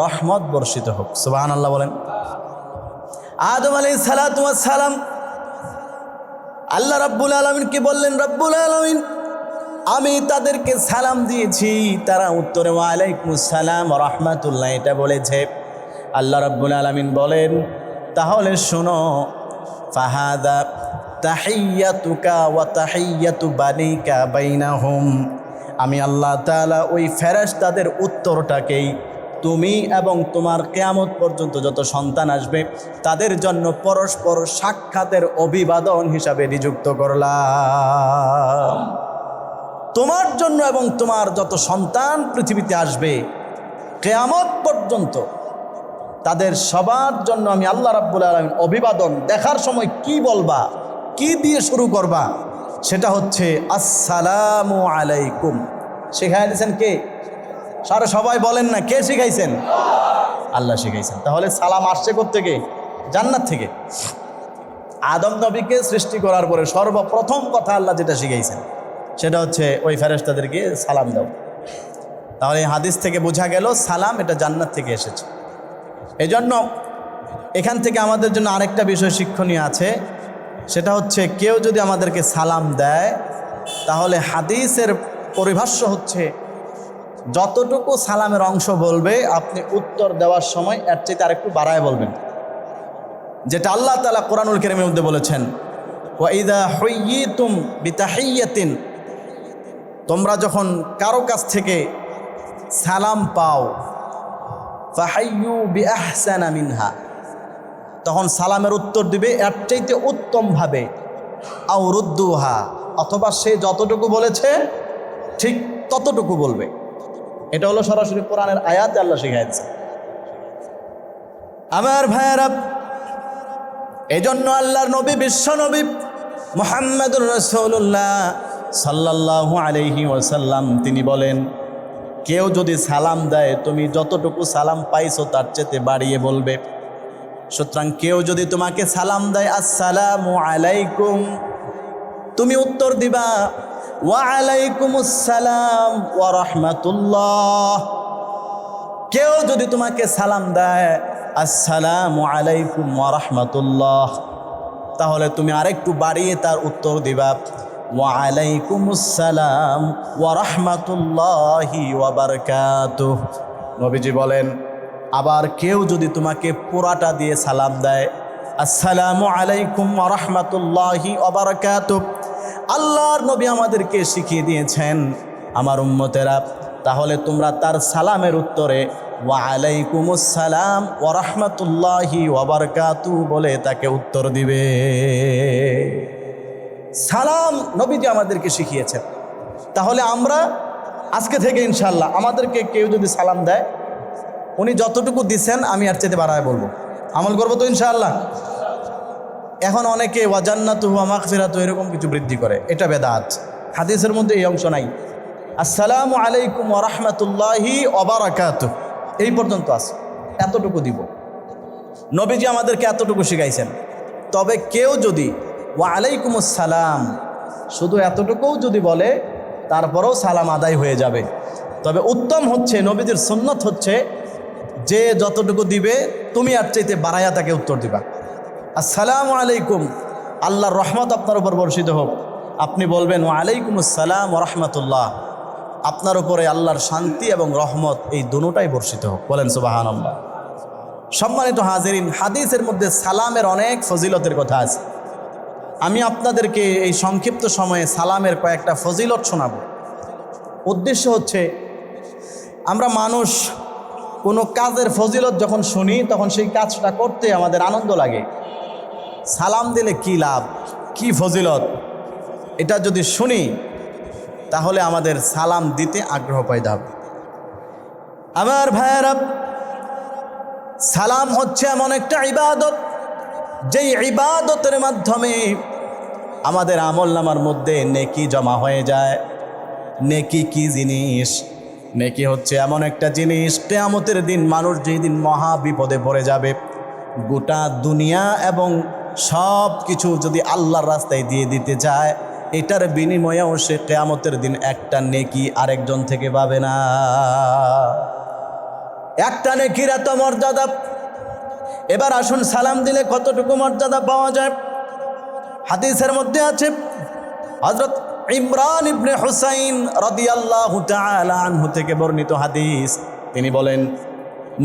রহমত বর্ষিত হোক। সুবহানাল্লাহ বলেন। আদম আলাইহিস সালাতু ওয়াস সালাম আল্লাহ রাব্বুল আলামিনকে বললেন, রাব্বুল আলামিন, আমি তাদেরকে সালাম দিয়েছি, তারা উত্তরে ওয়া আলাইকুমুস সালাম ওয়া রাহমাতুল্লাহ এটা বলেছে। আল্লাহ রাব্বুল আলামিন বলেন, তাহলে শোনো, ফাহাদা তাহিয়াতুকা ওয়া তাহিয়াতু বানিকা বাইনাহুম, আমি আল্লাহ তাআলা ওই ফেরেশতাদের উত্তরটাকেই তুমি এবং তোমার কিয়ামত পর্যন্ত যত সন্তান আসবে তাদের জন্য পরস্পর সাক্ষাতের অভিবাদন হিসাবে নিযুক্ত করলাম। তোমার জন্য এবং তোমার যত সন্তান পৃথিবীতে আসবে কিয়ামত পর্যন্ত তাদের সবার জন্য আমি আল্লাহ রাব্বুল আলামিন অভিবাদন দেখার সময় কি বলবা, কি দিয়ে শুরু করবা, সেটা হচ্ছে আসসালামু আলাইকুম। শিখাই দিয়েছেন কে? সবাই বলেন না, কে শিখাইছেন? আল্লাহ শিখাইছেন। তাহলে সালাম আসছে কোত্থেকে? জান্নাত থেকে। আদম নবীকে সৃষ্টি করার পরে সর্বপ্রথম কথা আল্লাহ যেটা শিখাইছেন সেটা হচ্ছে ওই ফেরেশতাদেরকে সালাম দাও। তাহলে এই হাদিস থেকে বোঝা গেল সালাম এটা জান্নাত থেকে এসেছে। এই জন্য এখান থেকে আমাদের জন্য আরেকটা বিষয় শিক্ষণীয় আছে, সেটা হচ্ছে কেউ যদি আমাদেরকে সালাম দেয় তাহলে হাদিসের পরিভাষ্য হচ্ছে যতটুকু সালামের অংশ বলবে আপনি উত্তর দেওয়ার সময় এর চাইতে আরেকটু বাড়ায় বলবেন, যেটা আল্লাহ তাআলা কোরআনুল কারীমের মধ্যে বলেছেন, ওয়া ইযা হুয়্যিতুম বিতাহিয়্যাতিন, তোমরা যখন কারো কাছ থেকে সালাম পাও, ফাহাইয়ু বিআহসানা মিনহা, তখন সালামের উত্তর দিবে এর চাইতে উত্তমভাবে, আও রুদ্দুহা, অথবা সে যতটুকু বলেছে ঠিক ততটুকু বলবে। এটা হলো সরাসরি কোরআনের আয়াতে আল্লাহ শিখাইছে। আমার ভাইয়েরা, এই জন্য আল্লাহর নবী বিশ্ব নবী মুহাম্মদুর রাসূলুল্লাহ সাল্লাল্লাহু আলাইহি ওয়াসাল্লাম তিনি বলেন, কেউ যদি সালাম দেয় তুমি যতটুকু সালাম পাইছো তার চেয়ে বাড়িয়ে বলবে। সুতরাং কেউ যদি তোমাকে সালাম দেয় আসসালামু আলাইকুম, তুমি উত্তর দিবা ওয়া আলাইকুমুস সালাম ওয়া রাহমাতুল্লাহ। কেউ যদি তোমাকে সালাম দেয় আসসালামু আলাইকুম ওয়া রাহমাতুল্লাহ, তাহলে তুমি আরেকটু বাড়িয়ে তার উত্তর দিবা ওয়া আলাইকুমুস সালাম ওয়া রাহমাতুল্লাহি ওয়া বারাকাতুহু। নবীজি বলেন, আবার কেউ যদি তোমাকে পুরাটা দিয়ে সালাম দেয় আসসালামু আলাইকুম ওয়া রাহমাতুল্লাহি ওয়া বারাকাতুহু, আল্লাহর নবী আমাদেরকে শিখিয়ে দিয়েছেন আমার উম্মতেরা, তাহলে তোমরা তার সালামের উত্তরে ওয়া আলাইকুমুস সালাম ওয়া রাহমাতুল্লাহি ওয়া বারাকাতুহু বলে তাকে উত্তর দিবে। সালাম নবীজি আমাদেরকে শিখিয়েছেন। তাহলে আমরা আজকে থেকে ইনশাআল্লাহ আমাদেরকে কেউ যদি সালাম দেয় উনি যতটুকু দিছেন আমি আর চাইতে বাড়ায় বলবো, আমল করবো তো ইনশাআল্লাহ। এখন অনেকে ওয়া জান্নাতুহু ওয়া মাগফিরাতুহু এরকম কিছু বৃদ্ধি করে, এটা বেদাত। হাদিসের মধ্যে এই অংশ নাই। আসসালামু আলাইকুম ওয়া রাহমাতুল্লাহি ওয়া বারাকাতুহু এই পর্যন্ত আছে, এতটুকু দিব। নবীজি আমাদেরকে এতটুকু শিখাইছেন। তবে কেউ যদি ওয়া আলাইকুমুস সালাম শুধু এতটুকুও যদি বলে তারপরেও সালাম আদায় হয়ে যাবে। তবে উত্তম হচ্ছে, নবীজির সুন্নত হচ্ছে যে যতটুকু দিবে তুমি আর চাইতে বাড়াইয়া তাকে উত্তর দিবা। আসসালামু আলাইকুম, আল্লাহর রহমত আপনার উপর বর্ষিত হোক, আপনি বলবেন ওয়া আলাইকুমুস সালাম ওয়া রাহমাতুল্লাহ, আপনার উপরে আল্লাহর শান্তি এবং রহমত এই দুটোটাই বর্ষিত হোক। বলেন সুবহানাল্লাহ। সম্মানিত হাজিরিন, হাদিসের মধ্যে সালামের অনেক ফজিলতের কথা আছে। আমি আপনাদেরকে এই সংক্ষিপ্ত সময়ে সালামের কয়েকটা ফজিলত শোনাব। উদ্দেশ্য হচ্ছে আমরা মানুষ কোনো কাজের ফজিলত যখন শুনি তখন সেই কাজটা করতে আমাদের আনন্দ লাগে। সালাম দিলে কি লাভ, কি ফজিলত, এটা যদি শুনি তাহলে আমাদের সালাম দিতে আগ্রহ পয়দা হবে। আমার ভাইয়েরা, সালাম হচ্ছে এমন একটা ইবাদত, যেই ইবাদতের মাধ্যমে আমাদের আমলনামার মধ্যে নেকি জমা হয়ে যায়। নেকি কি জিনিস? নেকি হচ্ছে এমন একটা জিনিস, কিয়ামতের দিন মানুষ যেই দিন মহা বিপদে পড়ে যাবে, গোটা দুনিয়া এবং সব কিছু যদি আল্লাহর রাস্তায় দিয়ে দিতে চায়, এটার বিনিময়েও সে কিয়ামতের দিন একটা নেকি আরেকজন থেকে পাবে না। একটা নেকির এত মর্যাদা। এবার আসুন সালাম দিলে কতটুকু মর্যাদা পাওয়া যায়। হাদিসের মধ্যে আছে, হযরত ইমরান ইবনে হুসাইন রাদিয়াল্লাহু তাআলা আনহু থেকে বর্ণিত হাদিস। তিনি বলেন,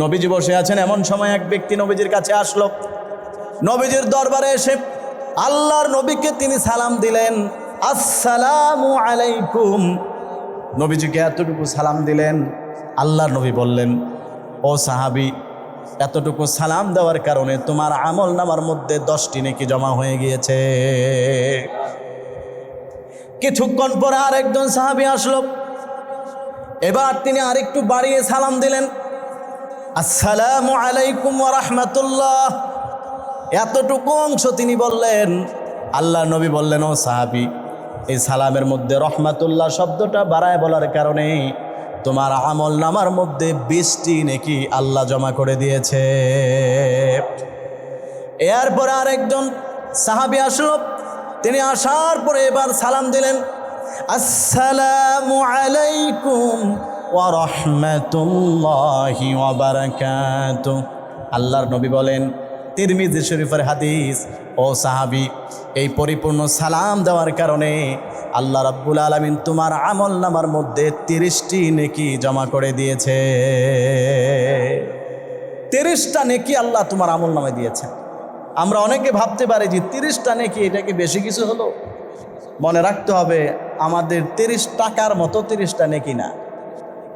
নবীজি বসে আছেন, এমন সময় এক ব্যক্তি নবীজির কাছে আসলো। নবীজির দরবারে এসে আল্লাহর নবীকে তিনি সালাম দিলেন, আসসালামু আলাইকুম। নবীজিকে এতটুকু সালাম দিলেন, আল্লাহর নবী বললেন, ও সাহাবী, এতটুকু সালাম দেওয়ার কারণে তোমার আমল নামার মধ্যে 10টি নেকি জমা হয়ে গিয়েছে। কিছুক্ষণ পরে আরেকজন সাহাবী আসলো, এবার তিনি আরেকটু বাড়িয়ে সালাম দিলেন, আসসালামু আলাইকুম ওয়া রাহমাতুল্লাহ। এতটুকু অংশ তিনি বললেন। আল্লাহ নবী বললেন, ও সাহাবী, এই সালামের মধ্যে রহমাতুল্লাহ শব্দটা বাড়ায় বলার কারণে তোমার আমল নামার মধ্যে 20টি নেকি আল্লাহ জমা করে দিয়েছে। এরপরে আরেকজন সাহাবী আসলো, তিনি আসার পরে এবার সালাম দিলেন, আসসালামু আলাইকুম ওয়া রাহমাতুল্লাহি ওয়া বারাকাতুহু। আল্লাহর নবী বলেন, তিরমিজি শরীফের হাদিস, ও সাহাবী, এই পরিপূর্ণ সালাম দেওয়ার কারণে আল্লাহ রাব্বুল আলামিন তোমার আমল নামার মধ্যে 30টি নেকি জমা করে দিয়েছে। 30টা নেকি আল্লাহ তোমার আমল নামায় দিয়েছেন। আমরা অনেকে ভাবতে পারি যে 30টা নেকি, এটা কি বেশি কিছু হলো? মনে রাখতে হবে, আমাদের 30 টাকার মতো 30টা নেকি না।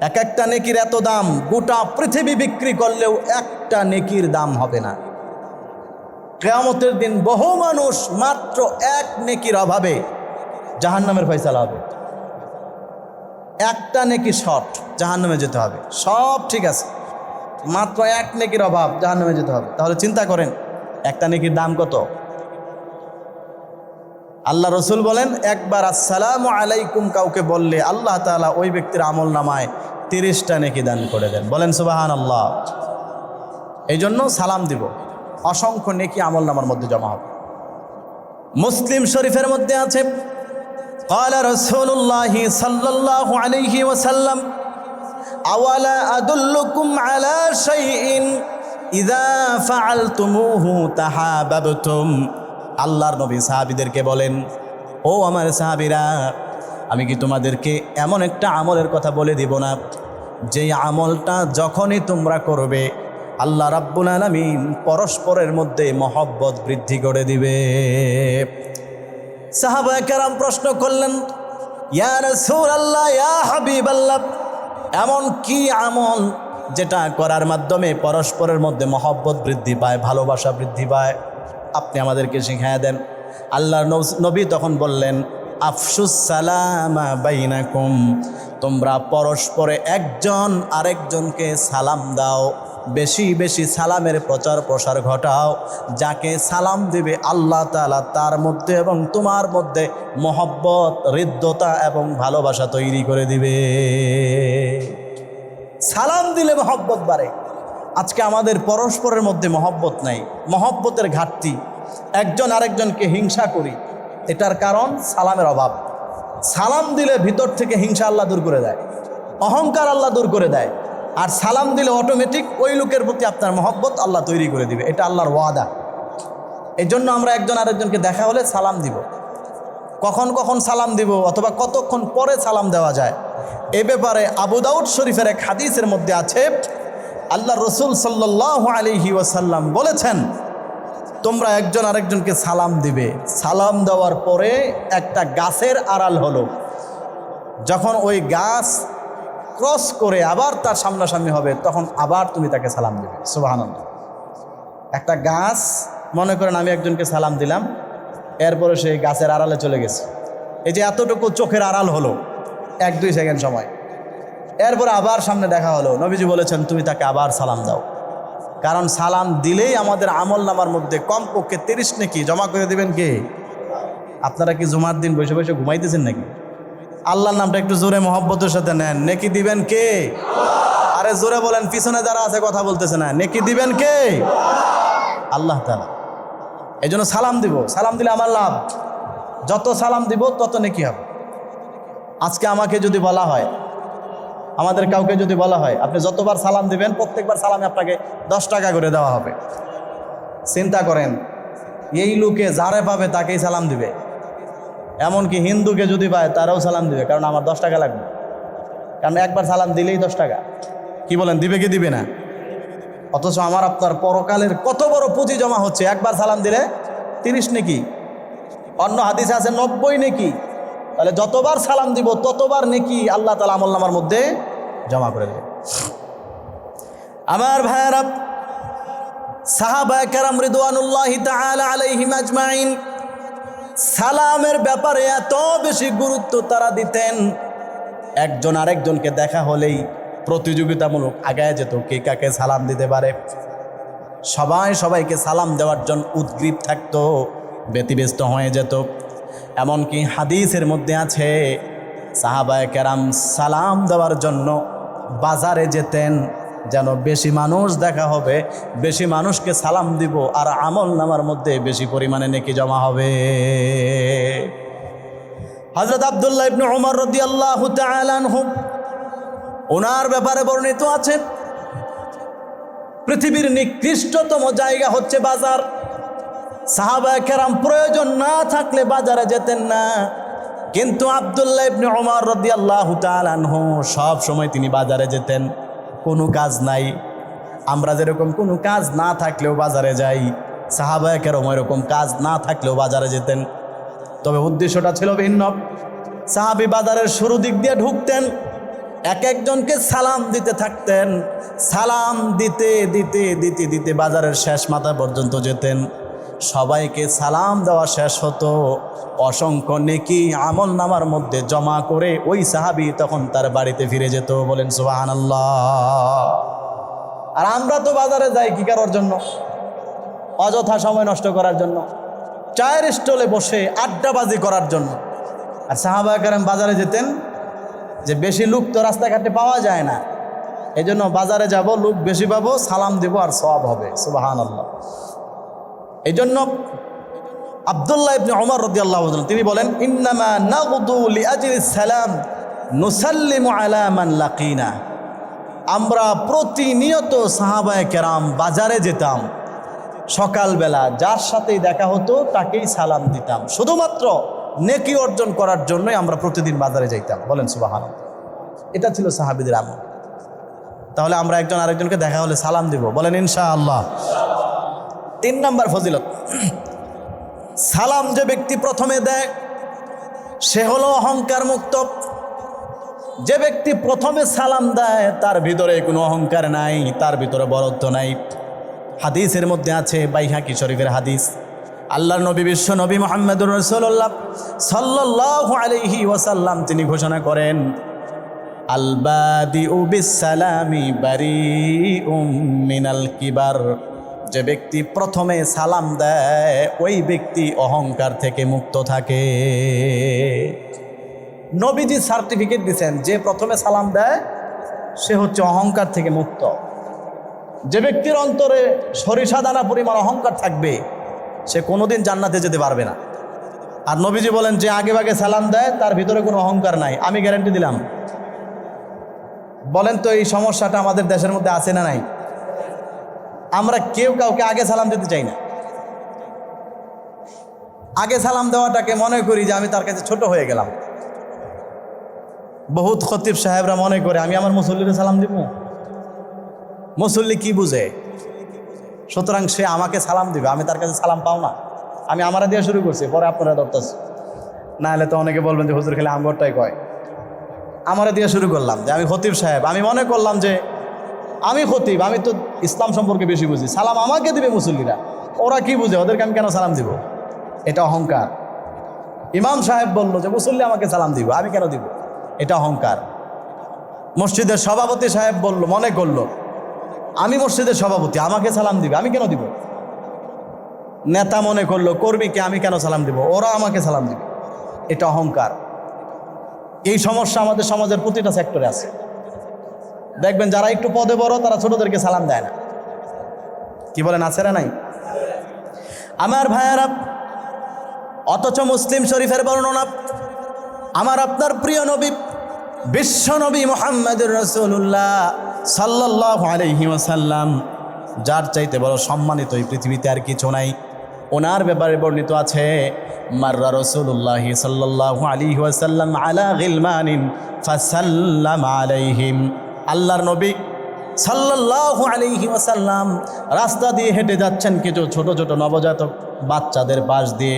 এক একটা নেকির এত দাম, গোটা পৃথিবী বিক্রি করলেও একটা নেকির দাম হবে না। কিয়ামতের দিন বহু মানুষ মাত্র এক নেকির অভাবে জাহান্নামের ফয়সালা হবে। একটা নেকি শর্ট, জাহান্নামে যেতে হবে। সব ঠিক আছে, মাত্র এক নেকির অভাব, জাহান্নামে যেতে হবে। তাহলে চিন্তা করেন একটা নেকির দাম কত। আল্লাহ রসুল বলেন, একবার আসসালামু আলাইকুম কাউকে বললে আল্লাহ তাআলা ওই ব্যক্তির আমল নামায় 30টা নেকি দান করে দেন। বলেন সুবহানাল্লাহ। এই জন্য সালাম দিব, অসংখ্য নেকি আমল নামার মধ্যে জমা হবে। মুসলিম শরীফের মধ্যে আছে, ক্বালা রাসূলুল্লাহি সাল্লাল্লাহু আলাইহি ওয়াসাল্লাম, আওয়ালা আদুল্লুকুম আলা শাইইন ইযা ফাআলতুমুহু তাহাবাবতুম। আল্লাহর নবী সাহাবীদেরকে বলেন, ও আমার সাহাবীরা, আমি কি তোমাদেরকে এমন একটা আমলের কথা বলে দিব না, যেই আমলটা যখনই তোমরা করবে আল্লাহ রাব্বুল আলামিন পরস্পরের মধ্যে মহব্বত বৃদ্ধি করে দিবে। সাহাবায়ে কেরাম প্রশ্ন করলেন, ইয়া রাসূলুল্লাহ, ইয়া হাবিবাল্লাহ, এমন কি আমল যেটা করার মাধ্যমে পরস্পরের মধ্যে মহব্বত বৃদ্ধি পায়, ভালোবাসা বৃদ্ধি পায়? আপনি আমাদেরকে শিখিয়ে দেন। আল্লাহর নবী তখন বললেন, আফশুস সালামা বাইনাকুম, তোমরা পরস্পরে একজন আরেকজনকে সালাম দাও, বেশি বেশি সালামের প্রচার প্রসার ঘটাও। যাকে সালাম দিবে আল্লাহ তাআলা তার মধ্যে এবং তোমার মধ্যে মহব্বত, হৃদ্যতা এবং ভালোবাসা তৈরি করে দিবে। সালাম দিলে মহব্বত বাড়ে। আজকে আমাদের পরস্পরের মধ্যে মহব্বত নাই, মহব্বতের ঘাটতি, একজন আরেকজনকে হিংসা করি। এটার কারণ সালামের অভাব। সালাম দিলে ভিতর থেকে হিংসা আল্লাহ দূর করে দেয়, অহংকার আল্লাহ দূর করে দেয়। আর সালাম দিলে অটোমেটিক ওই লোকের প্রতি আপনার মহব্বত আল্লাহ তৈরি করে দিবে। এটা আল্লাহর ওয়াদা। এই জন্য আমরা একজন আরেকজনকে দেখা হলে সালাম দিব। কখন কখন সালাম দিব অথবা কতক্ষণ পরে সালাম দেওয়া যায়, এ ব্যাপারে আবু দাউদ শরীফের এক হাদিসের মধ্যে আছে, আল্লাহ রসুল সাল্লাল্লাহু আলাইহি ওয়াসাল্লাম বলেছেন, তোমরা একজন আরেকজনকে সালাম দিবে। সালাম দেওয়ার পরে একটা গাছের আড়াল হলো, যখন ওই গাছ ক্রস করে আবার তার সামনাসামনি হবে, তখন আবার তুমি তাকে সালাম দিবে। সুবহানাল্লাহ। একটা গাছ, মনে করেন আমি একজনকে সালাম দিলাম, এরপরে সেই গাছের আড়ালে চলে গেছে। এই যে এতটুকু চোখের আড়াল হলো 1-2 সেকেন্ড সময়, এরপরে আবার সামনে দেখা হলো। নবীজি বলেছেন তুমি তাকে আবার সালাম দাও, কারণ সালাম দিলেই আমাদের আমল নামার মধ্যে কমপক্ষে 30 নেকি জমা করে দিবেন কে? আপনারা কি জুমার দিন বসে বসে ঘুমাইতেছেন নাকি? আল্লাহর নামটা একটু জোরে মহব্বতের সাথে নেন। নেকি দিবেন কে? আরে জোরে বলেন, পিছনে যারা আছে কথা বলতেছে না। নেকি দিবেন কে? আল্লাহ তাআলা। এই জন্য সালাম দিব। সালাম দিলে আমার লাভ, যত সালাম দিব তত নেকি হবে। আজকে আমাকে যদি বলা হয়, আমাদের কাউকে যদি বলা হয় আপনি যতবার সালাম দিবেন প্রত্যেকবার সালামে আপনাকে 10 টাকা করে দেওয়া হবে। চিন্তা করেন, এই লোকে যারে পাবে তাকেই সালাম দিবে। এমনকি হিন্দুকে যদি পায় তারাও সালাম দিবে, কারণ আমার 10 টাকা লাগবে। কারণ একবার সালাম দিলেই 10 টাকা। কি বলেন, দিবে কি দিবে না? অথচ আমার আপনার পরকালের কত বড় পুঁজি জমা হচ্ছে, একবার সালাম দিলে 30 নেকি, অন্য হাদিসে আছে 90 নেকি। তাহলে যতবার সালাম দিব ততবার নেকি আল্লাহ তাআলা আমলনামার মধ্যে জমা করে দেবে। আমার ভাইয়েরা, সাহাবায়ে কেরাম রিদওয়ানুল্লাহি তাআলা আলাইহিম আজমাইন সালামের ব্যাপারে এত বেশি গুরুত্ব তারা দিতেন, একজন আরেকজনকে দেখা হলেই প্রতিযোগিতামূলক আগায় যেত কে কাকে সালাম দিতে পারে। সবাই সবাইকে সালাম দেওয়ার জন্য উদ্গ্রীব থাকতো, ব্যতিব্যস্ত হয়ে যেত। এমনকি হাদিসের মধ্যে আছে সাহাবায়ে কেরাম সালাম দেওয়ার জন্য বাজারে যেতেন, যেন বেশি মানুষ দেখা হবে, বেশি মানুষকে সালাম দিব আর আমল নামার মধ্যে বেশি পরিমাণে নেকি জমা হবে। হযরত আব্দুল্লাহ ইবনে উমর রাদিয়াল্লাহু তাআলা আনহু, ওনার ব্যাপারে বর্ণিত আছে পৃথিবীর নিকৃষ্টতম জায়গা হচ্ছে বাজার। সাহাবায়ে কেরাম প্রয়োজন না থাকলে বাজারে যেতেন না, কিন্তু আব্দুল্লাহ ইবনে উমর রাদিয়াল্লাহু তাআলা আনহু সব সময় তিনি বাজারে যেতেন। কোনো কাজ নাই, আমরা যেরকম কোনো কাজ না থাকলেও বাজারে যাই, সাহাবায়ে কেরাম এরকম কাজ না থাকলেও বাজারে যেতেন। তবে উদ্দেশ্যটা ছিল ভিন্ন। সাহাবী বাজারের শুরু দিক দিয়ে ঢুকতেন, এক একজনকে সালাম দিতে থাকতেন, সালাম দিতে দিতে দিতে দিতে বাজারের শেষ মাথা পর্যন্ত যেতেন। সবাইকে সালাম দেওয়া শেষ হতো, অসংখ্য নেকি আমল নামার মধ্যে জমা করে ওই সাহাবী তখন তার বাড়িতে ফিরে যেত। বলেন সুবহানাল্লাহ। আর আমরা তো বাজারে যাই কি করার জন্য? অযথা সময় নষ্ট করার জন্য, চায়ের স্টলে বসে আড্ডাবাজি করার জন্য। আর সাহাবায়ে কেরাম বাজারে যেতেন যে বেশি লোক তো রাস্তাঘাটে পাওয়া যায় না, এই জন্য বাজারে যাব, লোক বেশি পাবো, সালাম দিব আর সওয়াব হবে। সুবহানাল্লাহ। এই জন্য আব্দুল্লাহ ইবনে উমর রাদিয়াল্লাহু আনহু তিনি বলেন, ইন্নামা নাগদু লিআজলি সালাম নুসাল্লিমু আলা মান লাকিনা। আমরা প্রতিনিয়ত সাহাবায়ে কেরাম বাজারে যেতাম, সকালবেলা যার সাথেই দেখা হতো তাকেই সালাম দিতাম, শুধুমাত্র নেকি অর্জন করার জন্যই আমরা প্রতিদিন বাজারে যাইতাম। বলেন সুবহানাল্লাহ। এটা ছিল সাহাবীদের আমল। তাহলে আমরা একজন আরেকজনকে দেখা হলে সালাম দিব, বলেন ইনশাআল্লাহ। 3 নম্বর ফজিলত, সালাম যে ব্যক্তি প্রথমে দেয় সে হলো অহংকার মুক্ত। যে ব্যক্তি প্রথমে সালাম দেয় তার ভিতরে কোনো অহংকার নাই, তার ভিতরে বড়ত্ব নাই। হাদিসের মধ্যে আছে, বাইহাকি শরীফের হাদিস, আল্লাহর নবী বিশ্ব নবী মুহাম্মদুর রাসূলুল্লাহ সাল্লাল্লাহু আলাইহি ওয়াসাল্লাম তিনি ঘোষণা করেন, আল বাদিউ বিস সালামি বারিউম মিনাল কিবার। যে ব্যক্তি প্রথমে সালাম দেয় ওই ব্যক্তি অহংকার থেকে মুক্ত থাকে। নবীজি সার্টিফিকেট দিয়েছেন, যে প্রথমে সালাম দেয় সে হচ্ছে অহংকার থেকে মুক্ত। যে ব্যক্তির অন্তরে সরিষা দানা পরিমাণ অহংকার থাকবে সে কোনোদিন জান্নাতে যেতে পারবে না। আর নবীজি বলেন, যে আগে ভাগে সালাম দেয় তার ভিতরে কোনো অহংকার নাই। আমি গ্যারান্টি দিলাম। বলেন তো এই সমস্যাটা আমাদের দেশের মধ্যে আছে না নাই? আমরা কেউ কাউকে আগে সালাম দিতে চাই না। আগে সালাম দেওয়াটাকে মনে করি যে আমি তার কাছে ছোট হয়ে গেলাম। বহুত খতিব সাহেবরা মনে করে আমি আমার মুসল্লিকে সালাম দিব। মুসল্লি কি বুঝে? সুতরাং সে আমাকে সালাম দিবে, আমি তার কাছে সালাম পাও না। আমি আমারা দিয়ে শুরু করছি, পরে আপনারা ধরতেছি। না হলে তো অনেকে বলবেন যে হুজুর খেলে আমগরটাই কয়। আমারা দিয়ে শুরু করলাম যে আমি খতিব সাহেব। আমি মনে করলাম যে আমি খতিব, আমি তো ইসলাম সম্পর্কে বেশি বুঝি, সালাম আমাকে দিবে মুসল্লিরা। ওরা কি বুঝে? ওদেরকে আমি কেন সালাম দিব? এটা অহংকার। ইমাম সাহেব বলল যে মুসল্লি আমাকে সালাম দিব, আমি কেন দিব? এটা অহংকার। মসজিদের সভাপতি সাহেব বলল, মনে করলো আমি মসজিদের সভাপতি, আমাকে সালাম দিবে, আমি কেন দিব? নেতা মনে করলো কর্মীকে আমি কেন সালাম দিব, ওরা আমাকে সালাম দিবে। এটা অহংকার। এই সমস্যা আমাদের সমাজের প্রতিটা সেক্টরে আছে। দেখবেন যারা একটু পদে বড় তারা ছোটদেরকে সালাম দেয় না। কি বলেন, আছে না নাই? আমার ভাইয়ারা, অথচ মুসলিম শরীফের বর্ণনা, আমার আপনার প্রিয় নবী বিশ্ব নবী মুহাম্মদুর রাসূলুল্লাহ সাল্লাল্লাহু আলাইহি ওয়াসাল্লাম, যার চাইতে বড় সম্মানিত এই পৃথিবীতে আর কিছু নাই, ওনার ব্যাপারে বর্ণিত আছে, মাররা রাসূলুল্লাহ সাল্লাল্লাহু আলাইহি ওয়াসাল্লাম আলা গিলমানিন ফাসাল্লাম আলাইহিম। আল্লাহর নবী সাল্লাল্লাহু আলাইহি ওয়াসাল্লাম রাস্তা দিয়ে হেঁটে যাচ্ছেন কিছু ছোট ছোট নবজাতক বাচ্চাদের পাশ দিয়ে।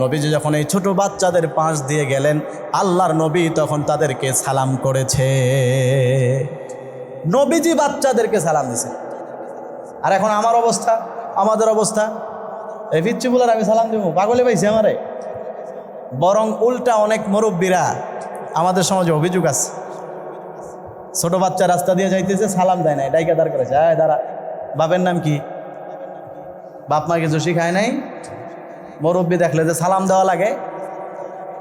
নবীজি যখন এই ছোট বাচ্চাদের পাশ দিয়ে গেলেন, আল্লাহর নবী তখন তাদেরকে সালাম করেছে। নবীজি বাচ্চাদেরকে সালাম দিয়েছে। আর এখন আমার অবস্থা, আমাদের অবস্থা, এই পিচ্ছি বলার আমি সালাম দিব, পাগলে পাইছি আমারে। বরং উল্টা অনেক মুরব্বীরা আমাদের সমাজে অভিযোগ আছে, ছোট বাচ্চা রাস্তা দিয়ে যাইতেছে, সালাম দেয় নাই, ডাইকা দাঁড় করেছে, আয় দাঁড়া, বাপের নাম কি? বাপ মা কিছু শিখায় নাই। মুরব্বী দেখলে যে সালাম দেওয়া লাগে,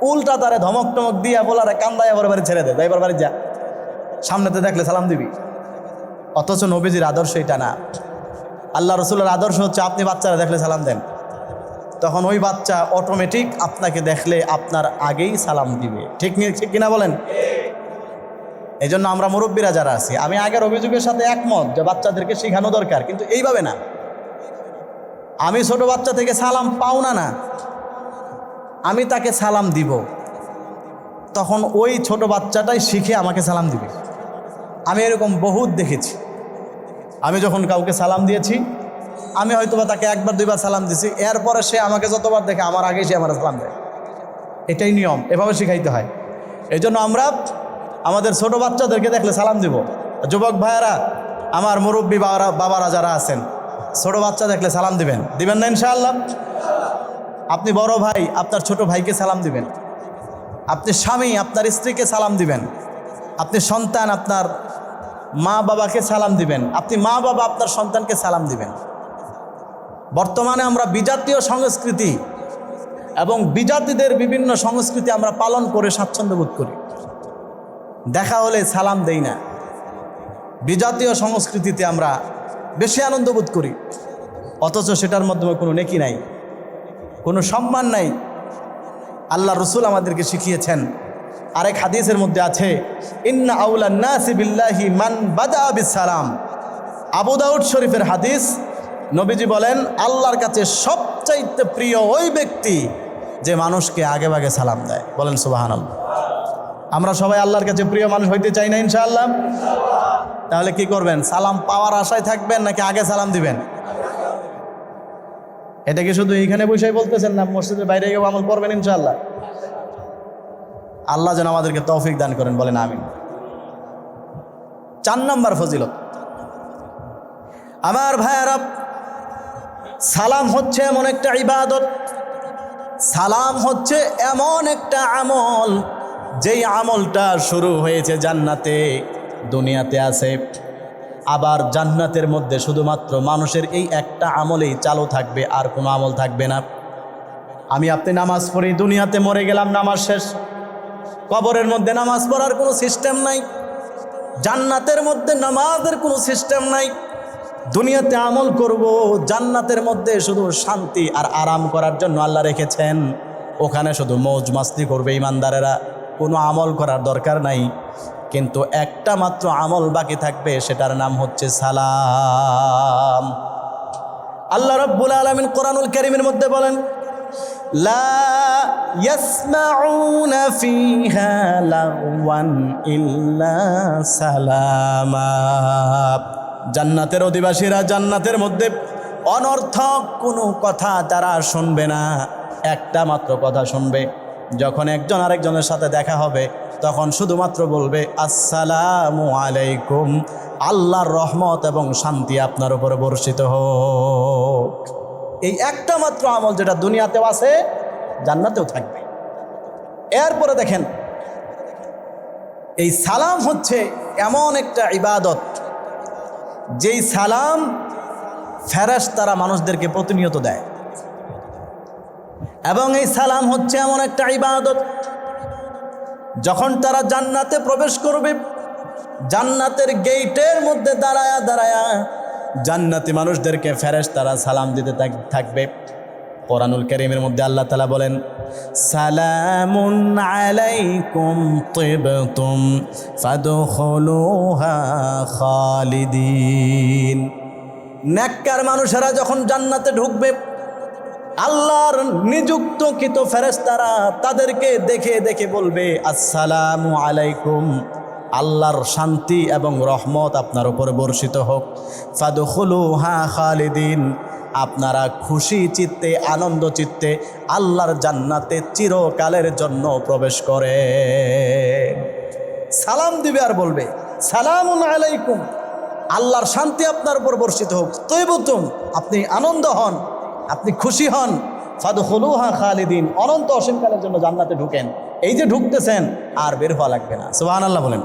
উল্টা তারে ধমক টমক দিয়া বলারে কান্দায় এবার বাড়ি ছেড়ে দেয়, এবার বাড়ি যা, সামনেতে দেখলে সালাম দিবি। অথচ নবীজির আদর্শ এটা না। আল্লাহ রসুলের আদর্শ হচ্ছে আপনি বাচ্চারা দেখলে সালাম দেন, তখন ওই বাচ্চা অটোমেটিক আপনাকে দেখলে আপনার আগেই সালাম দিবে। ঠিক কিনা বলেন? এই জন্য আমরা মুরব্বীরা যারা আছি, আমি আগের অভিযোগের সাথে একমত যে বাচ্চাদেরকে শেখানো দরকার, কিন্তু এইভাবে না। আমি ছোট বাচ্চা থেকে সালাম পাও না, আমি তাকে সালাম দিব, তখন ওই ছোট বাচ্চাটাই শিখে আমাকে সালাম দিবে। আমি এরকম বহুত দেখেছি। আমি যখন কাউকে সালাম দিয়েছি, আমি হয়তোবা তাকে একবার দুইবার সালাম দিয়েছি, এরপরে সে আমাকে যতবার দেখে আমার আগেই সে আমার সালাম দেয়। এটাই নিয়ম, এভাবে শিখাইতে হয়। এই জন্য আমরা আমাদের ছোট বাচ্চাদেরকে দেখলে সালাম দিব। যুবক ভাইয়েরা, আমার মুরব্বী বাবারা যারা আছেন, ছোট বাচ্চা দেখলে সালাম দিবেন না ইনশাআল্লাহ? আপনি বড় ভাই আপনার ছোট ভাইকে সালাম দিবেন, আপনি স্বামী আপনার স্ত্রীকে সালাম দিবেন, আপনি সন্তান আপনার মা বাবাকে সালাম দিবেন, আপনি মা বাবা আপনার সন্তানকে সালাম দিবেন। বর্তমানে আমরা বিজাতীয় সংস্কৃতি এবং বিজাতিদের বিভিন্ন সংস্কৃতি আমরা পালন করে স্বাচ্ছন্দ্য বোধ করি, দেখা হলে সালাম দেই না। বিজাতীয় সংস্কৃতিতে আমরা বেশি আনন্দ বোধ করি, অথচ সেটার মাধ্যমে কোনো নেকি নাই, কোনো সম্মান নাই। আল্লাহ রসুল আমাদেরকে শিখিয়েছেন, আরেক হাদিসের মধ্যে আছে, ইন্না আউলান নাসি বিল্লাহি মান বাদা বিস সালাম। আবু দাউদ শরীফের হাদিস। নবীজি বলেন, আল্লাহর কাছে সবচাইতে প্রিয় ওই ব্যক্তি যে মানুষকে আগে ভাগে সালাম দেয়। বলেন সুবহানাল্লাহ। আমরা সবাই আল্লাহর কাছে প্রিয় মানুষ হইতে চাই না ইনশাআল্লাহ? তাহলে কি করবেন? সালাম পাওয়ার আশায় থাকবেন নাকি আগে সালাম দিবেন? এটা কি শুধু এইখানে বসেই বলতেছেন না, মসজিদের বাইরে গিয়ে আমল করবেন ইনশাআল্লাহ? আল্লাহ যেন আমাদেরকে তৌফিক দান করেন, বলেন আমিন। 4 নম্বর ফজিলত, আমার ভাইয়েরা, সালাম হচ্ছে এমন একটা ইবাদত, সালাম হচ্ছে এমন একটা আমল, যেই আমলটা শুরু হয়েছে জান্নাতে, দুনিয়াতে আছে, আবার জান্নাতের মধ্যে শুধুমাত্র মানুষের এই একটা আমলেই চালু থাকবে, আর কোনো আমল থাকবে না। আমি আপনি নামাজ পড়ি, দুনিয়াতে মরে গেলাম, নামাজ শেষ। কবরের মধ্যে নামাজ পড়ার কোনো সিস্টেম নাই, জান্নাতের মধ্যে নামাজের কোনো সিস্টেম নাই। দুনিয়াতে আমল করব, জান্নাতের মধ্যে শুধু শান্তি আর আরাম করার জন্য আল্লাহ রেখেছেন, ওখানে শুধু মৌজ মাস্তি করবে ইমানদারেরা, কোনো আমল করার দরকার নাই। কিন্তু একটা মাত্র আমল বাকি থাকবে, সেটার নাম হচ্ছে সালাম। আল্লাহ রাব্বুল আলামিন কোরআনুল কারীমের মধ্যে বলেন, লা ইয়াসমাউনা ফিহা লাগওয়ান ইল্লা সালামা। জান্নাতের অধিবাসীরা জান্নাতের মধ্যে অনর্থক কোনো কথা তারা শুনবে না, একটা মাত্র কথা শুনবে। যখন একজন আরেকজনের সাথে দেখা হবে, তখন শুধুমাত্র বলবে, আসসালামু আলাইকুম, আল্লাহর রহমত এবং শান্তি আপনার উপরে বর্ষিত হোক। এই একটা মাত্র আমল যেটা দুনিয়াতেও আছে, জান্নাতেও থাকবে। এরপরে দেখেন, এই সালাম হচ্ছে এমন একটা ইবাদত, যেই সালাম ফেরেশতারা মানুষদেরকে প্রতিনিয়ত দেয়, এবং এই সালাম হচ্ছে এমন একটা ইবাদত, যখন তারা জান্নাতে প্রবেশ করবে, জান্নাতের গেটের মধ্যে দাঁড়ায়া দাঁড়ায়া জান্নাতি মানুষদেরকে ফেরেশতারা সালাম দিতে থাকবে। কোরআনুল কারীমের মধ্যে আল্লাহ তাআলা বলেন, সালামুন আলাইকুম তিবতুম ফাদখুলুহা খালিদিন। নেককার মানুষেরা যখন জান্নাতে ঢুকবে, আল্লাহর নিযুক্তকৃত ফেরেশতারা তাদেরকে দেখে দেখে বলবে, আসসালামু আলাইকুম, আল্লাহর শান্তি এবং রহমত আপনার উপরে বর্ষিত হোক। ফাদখুলুহা খালিদিন, আপনারা খুশি চিত্তে আনন্দ চিত্তে আল্লাহর জান্নাতে চিরকালের জন্য প্রবেশ করে। সালাম দিবে আর বলবে সালামুন আলাইকুম, আল্লাহর শান্তি আপনার উপর বর্ষিত হোক। তৈবতুম, আপনি আনন্দ হন, আপনি খুশি হন। ফাদখুলুহা খালিদিন, অনন্ত অসীমকালের জন্য জান্নাতে ঢুকেন। এই যে ঢুকতেছেন আর বের হওয়া লাগবে না। সুবহানাল্লাহ বলেন।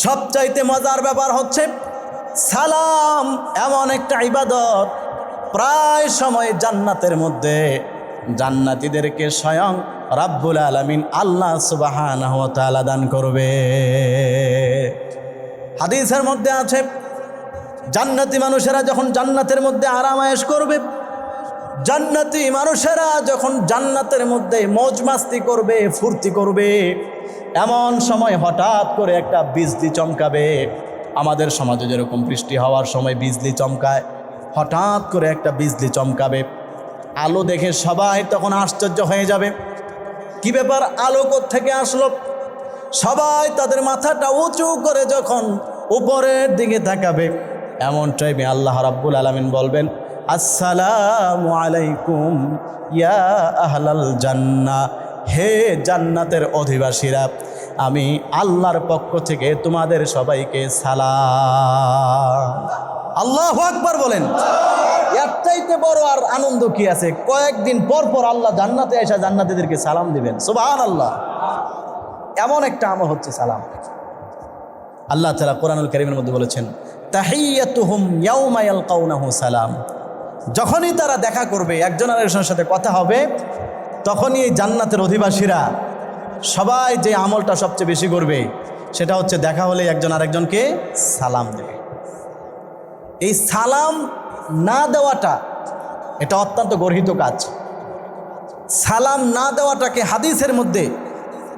সবচাইতে মজার ব্যাপার হচ্ছে সালাম এমন একটা ইবাদত, প্রায় সময় জান্নাতের মধ্যে জান্নাতীদেরকে স্বয়ং রাব্বুল আলামিন আল্লাহ সুবহানাহু ওয়া তাআলা দান করবে। হাদিসের মধ্যে আছে জান্নাতি মানুষেরা যখন জান্নাতের মধ্যে আরামায়েশ করবে, জান্নাতি মানুষেরা যখন জান্নাতের মধ্যে মौज মাস্তি করবে, ফুর্তি করবে, এমন সময় হঠাৎ করে একটা বিজলি চমকাবে। আমাদের সমাজে যেরকম বৃষ্টি হওয়ার সময় বিজলি চমকায়, হঠাৎ করে একটা বিজলি চমকাবে। আলো দেখে সবাই তখন আশ্চর্য হয়ে যাবে, কি ব্যাপার, আলো কোত্থেকে আসলো? সবাই তাদের মাথাটা উঁচু করে যখন উপরের দিকে তাকাবে, এমন টাইমে আল্লাহ রাব্বুল আলামিন বলবেন আসসালামু আলাইকুম ইয়া আহলাল জান্নাহ, হে জান্নাতের অধিবাসীরা, আমি আল্লাহর পক্ষ থেকে তোমাদের সবাইকে সালাম। আল্লাহু আকবার বলেন। এর চাইতে বড় আর আনন্দ কি আছে? কয়েকদিন পর পর আল্লাহ জান্নাতে এসে জান্নাতীদেরকে সালাম দিবেন। সুবহানাল্লাহ। এমন একটা আমল হচ্ছে সালাম। আল্লাহ তাআলা কোরআনুল কারীমের মধ্যে বলেছেন তাহিয়াতুহুম ইয়াউমা ইয়ালকাউনাহু সালাম, যখনই তারা দেখা করবে, একজন আরেকজনের সাথে কথা হবে, তখনই এই জান্নাতের অধিবাসীরা সবাই যে আমলটা সবচেয়ে বেশি করবে সেটা হচ্ছে দেখা হলে একজন আরেকজনকে সালাম দেবে। এই সালাম না দেওয়াটা এটা অত্যন্ত গর্হিত কাজ। সালাম না দেওয়াটাকে হাদিসের মধ্যে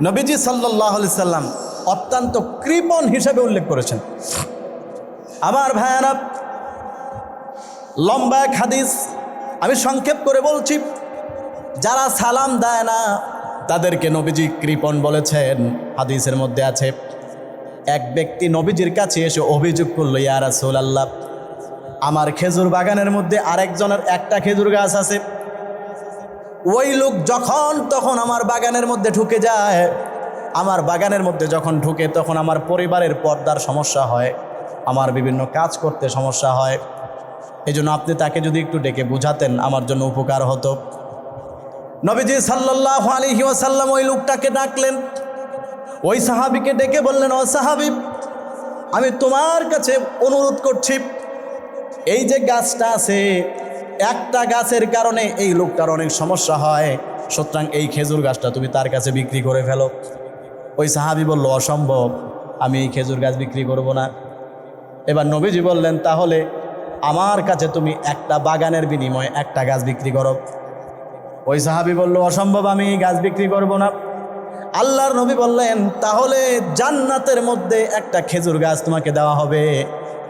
নবীজি সাল্লাল্লাহু আলাইহি সাল্লাম অত্যন্ত কৃপণ হিসেবে উল্লেখ করেছেন। আমার ভাইয়ারা, লম্বা এক হাদিস, আমি সংক্ষেপ করে বলছি। যারা সালাম দেয় না তাদেরকে নবীজি কৃপণ বলেছেন। হাদিসের মধ্যে আছে এক ব্যক্তি নবীজির কাছে এসে অভিযোগ করলো, ইয়া রাসূলুল্লাহ, আমার খেজুর বাগানের মধ্যে আরেকজনের একটা খেজুর গাছ আছে, ওই লোক যখন তখন আমার বাগানের মধ্যে ঢুকে যায়, আমার বাগানের মধ্যে যখন ঢুকে তখন আমার পরিবারের পর্দার সমস্যা হয়, আমার বিভিন্ন কাজ করতে সমস্যা হয়। এই জন্য আপনি তাকে যদি একটু ডেকে বুঝাতেন আমার জন্য উপকার হতো। নবীজি সাল্লাল্লাহু আলাইহি ওয়াসাল্লাম ওই লোকটাকে ডাকলেন, ওই সাহাবীকে ডেকে বললেন, ও সাহাবী, আমি তোমার কাছে অনুরোধ করছি, এই যে গাছটা আছে, একটা গাছের কারণে এই লোকটার অনেক সমস্যা হয়, সুতরাং এই খেজুর গাছটা তুমি তার কাছে বিক্রি করে ফেলো। ওই সাহাবী বলল, অসম্ভব, আমি এই খেজুর গাছ বিক্রি করব না। এবার নবীজি বললেন, তাহলে আমার কাছে তুমি একটা বাগানের বিনিময়ে একটা গাছ বিক্রি করো। ওই সাহাবী বলল, অসম্ভব, আমি এই গাছ বিক্রি করব না। আল্লাহর নবী বললেন, তাহলে জান্নাতের মধ্যে একটা খেজুর গাছ তোমাকে দেওয়া হবে,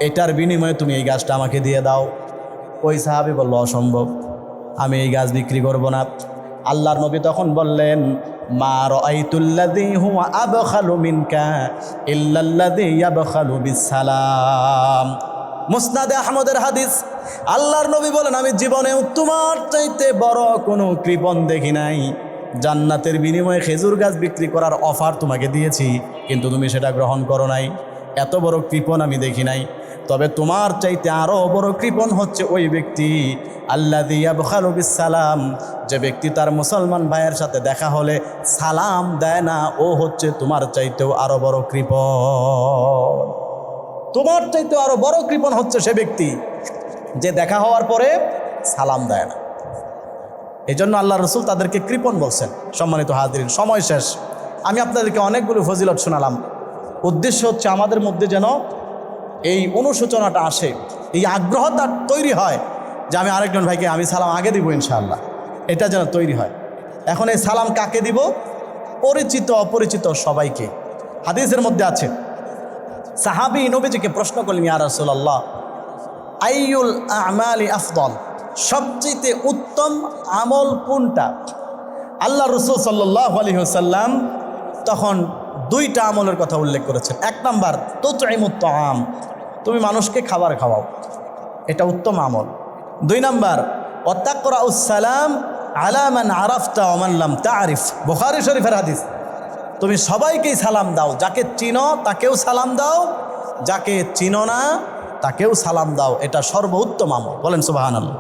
এটার বিনিময়ে তুমি এই গাছটা আমাকে দিয়ে দাও। ওই সাহাবী বলল, অসম্ভব, আমি এই গাছ বিক্রি করব না। আল্লাহর নবী তখন বললেন, মা রাআইতুল্লাযী হুয়া আবখালু মিনকা ইল্লাল্লাযী ইয়াবখালু বিসসালাম। মুসনাদে আহমদের হাদিস। আল্লাহর নবী বলেন, আমি জীবনেও তোমার চাইতে বড় কোনো কৃপণ দেখি নাই। জান্নাতের বিনিময়ে খেজুর গাছ বিক্রি করার অফার তোমাকে দিয়েছি, কিন্তু তুমি সেটা গ্রহণ করো নাই। এত বড় কৃপণ আমি দেখি নাই। তবে তোমার চাইতে আরও বড় কৃপণ হচ্ছে ওই ব্যক্তি আল্লাযী ইয়াবখালু বিসসালাম, যে ব্যক্তি তার মুসলমান ভাইয়ের সাথে দেখা হলে সালাম দেয় না, ও হচ্ছে তোমার চাইতেও আরও বড় কৃপণ। তোমার চাইতেও আরও বড় কৃপণ হচ্ছে সে ব্যক্তি যে দেখা হওয়ার পরে সালাম দেয় না। এই জন্য আল্লাহ রসুল তাদেরকে কৃপণ বলছেন। সম্মানিত হাজিরিন, সময় শেষ। আমি আপনাদেরকে অনেকগুলো ফজিলত শোনালাম। উদ্দেশ্য হচ্ছে আমাদের মধ্যে যেন এই অনুশোচনাটা আসে, এই আগ্রহটা তৈরি হয় যে আমি আরেকজন ভাইকে আমি সালাম আগে দিব ইনশাআল্লাহ, এটা যেন তৈরি হয়। এখন এই সালাম কাকে দিব? পরিচিত অপরিচিত সবাইকে। হাদিসের মধ্যে আছে, সাহাবী নবীজিকে প্রশ্ন করলেন, ইয়া রাসূলুল্লাহ, আইয়ুল আমালি আফদল, সবচেয়ে উত্তম আমল কোনটা? আল্লাহ রাসূল সাল্লাল্লাহু আলাইহি ওয়াসাল্লাম তখন দুইটা আমলের কথা উল্লেখ করেছেন। এক নাম্বার তুতঈমুত তাআম, তুমি মানুষকে খাবার খাওয়াও, এটা উত্তম আমল। দুই নাম্বার ওয়াতাকরাউস সালাম আলা মান আরাফতা ওয়া মান লাম তা'রিফ, বুখারী শরীফের হাদিস। তুমি সবাইকেই সালাম দাও, যাকে চিনো তাকেও সালাম দাও, যাকে চিনো না তাকেও সালাম দাও, এটা সর্বোত্তম আমল। বলেন সুবহানাল্লাহ।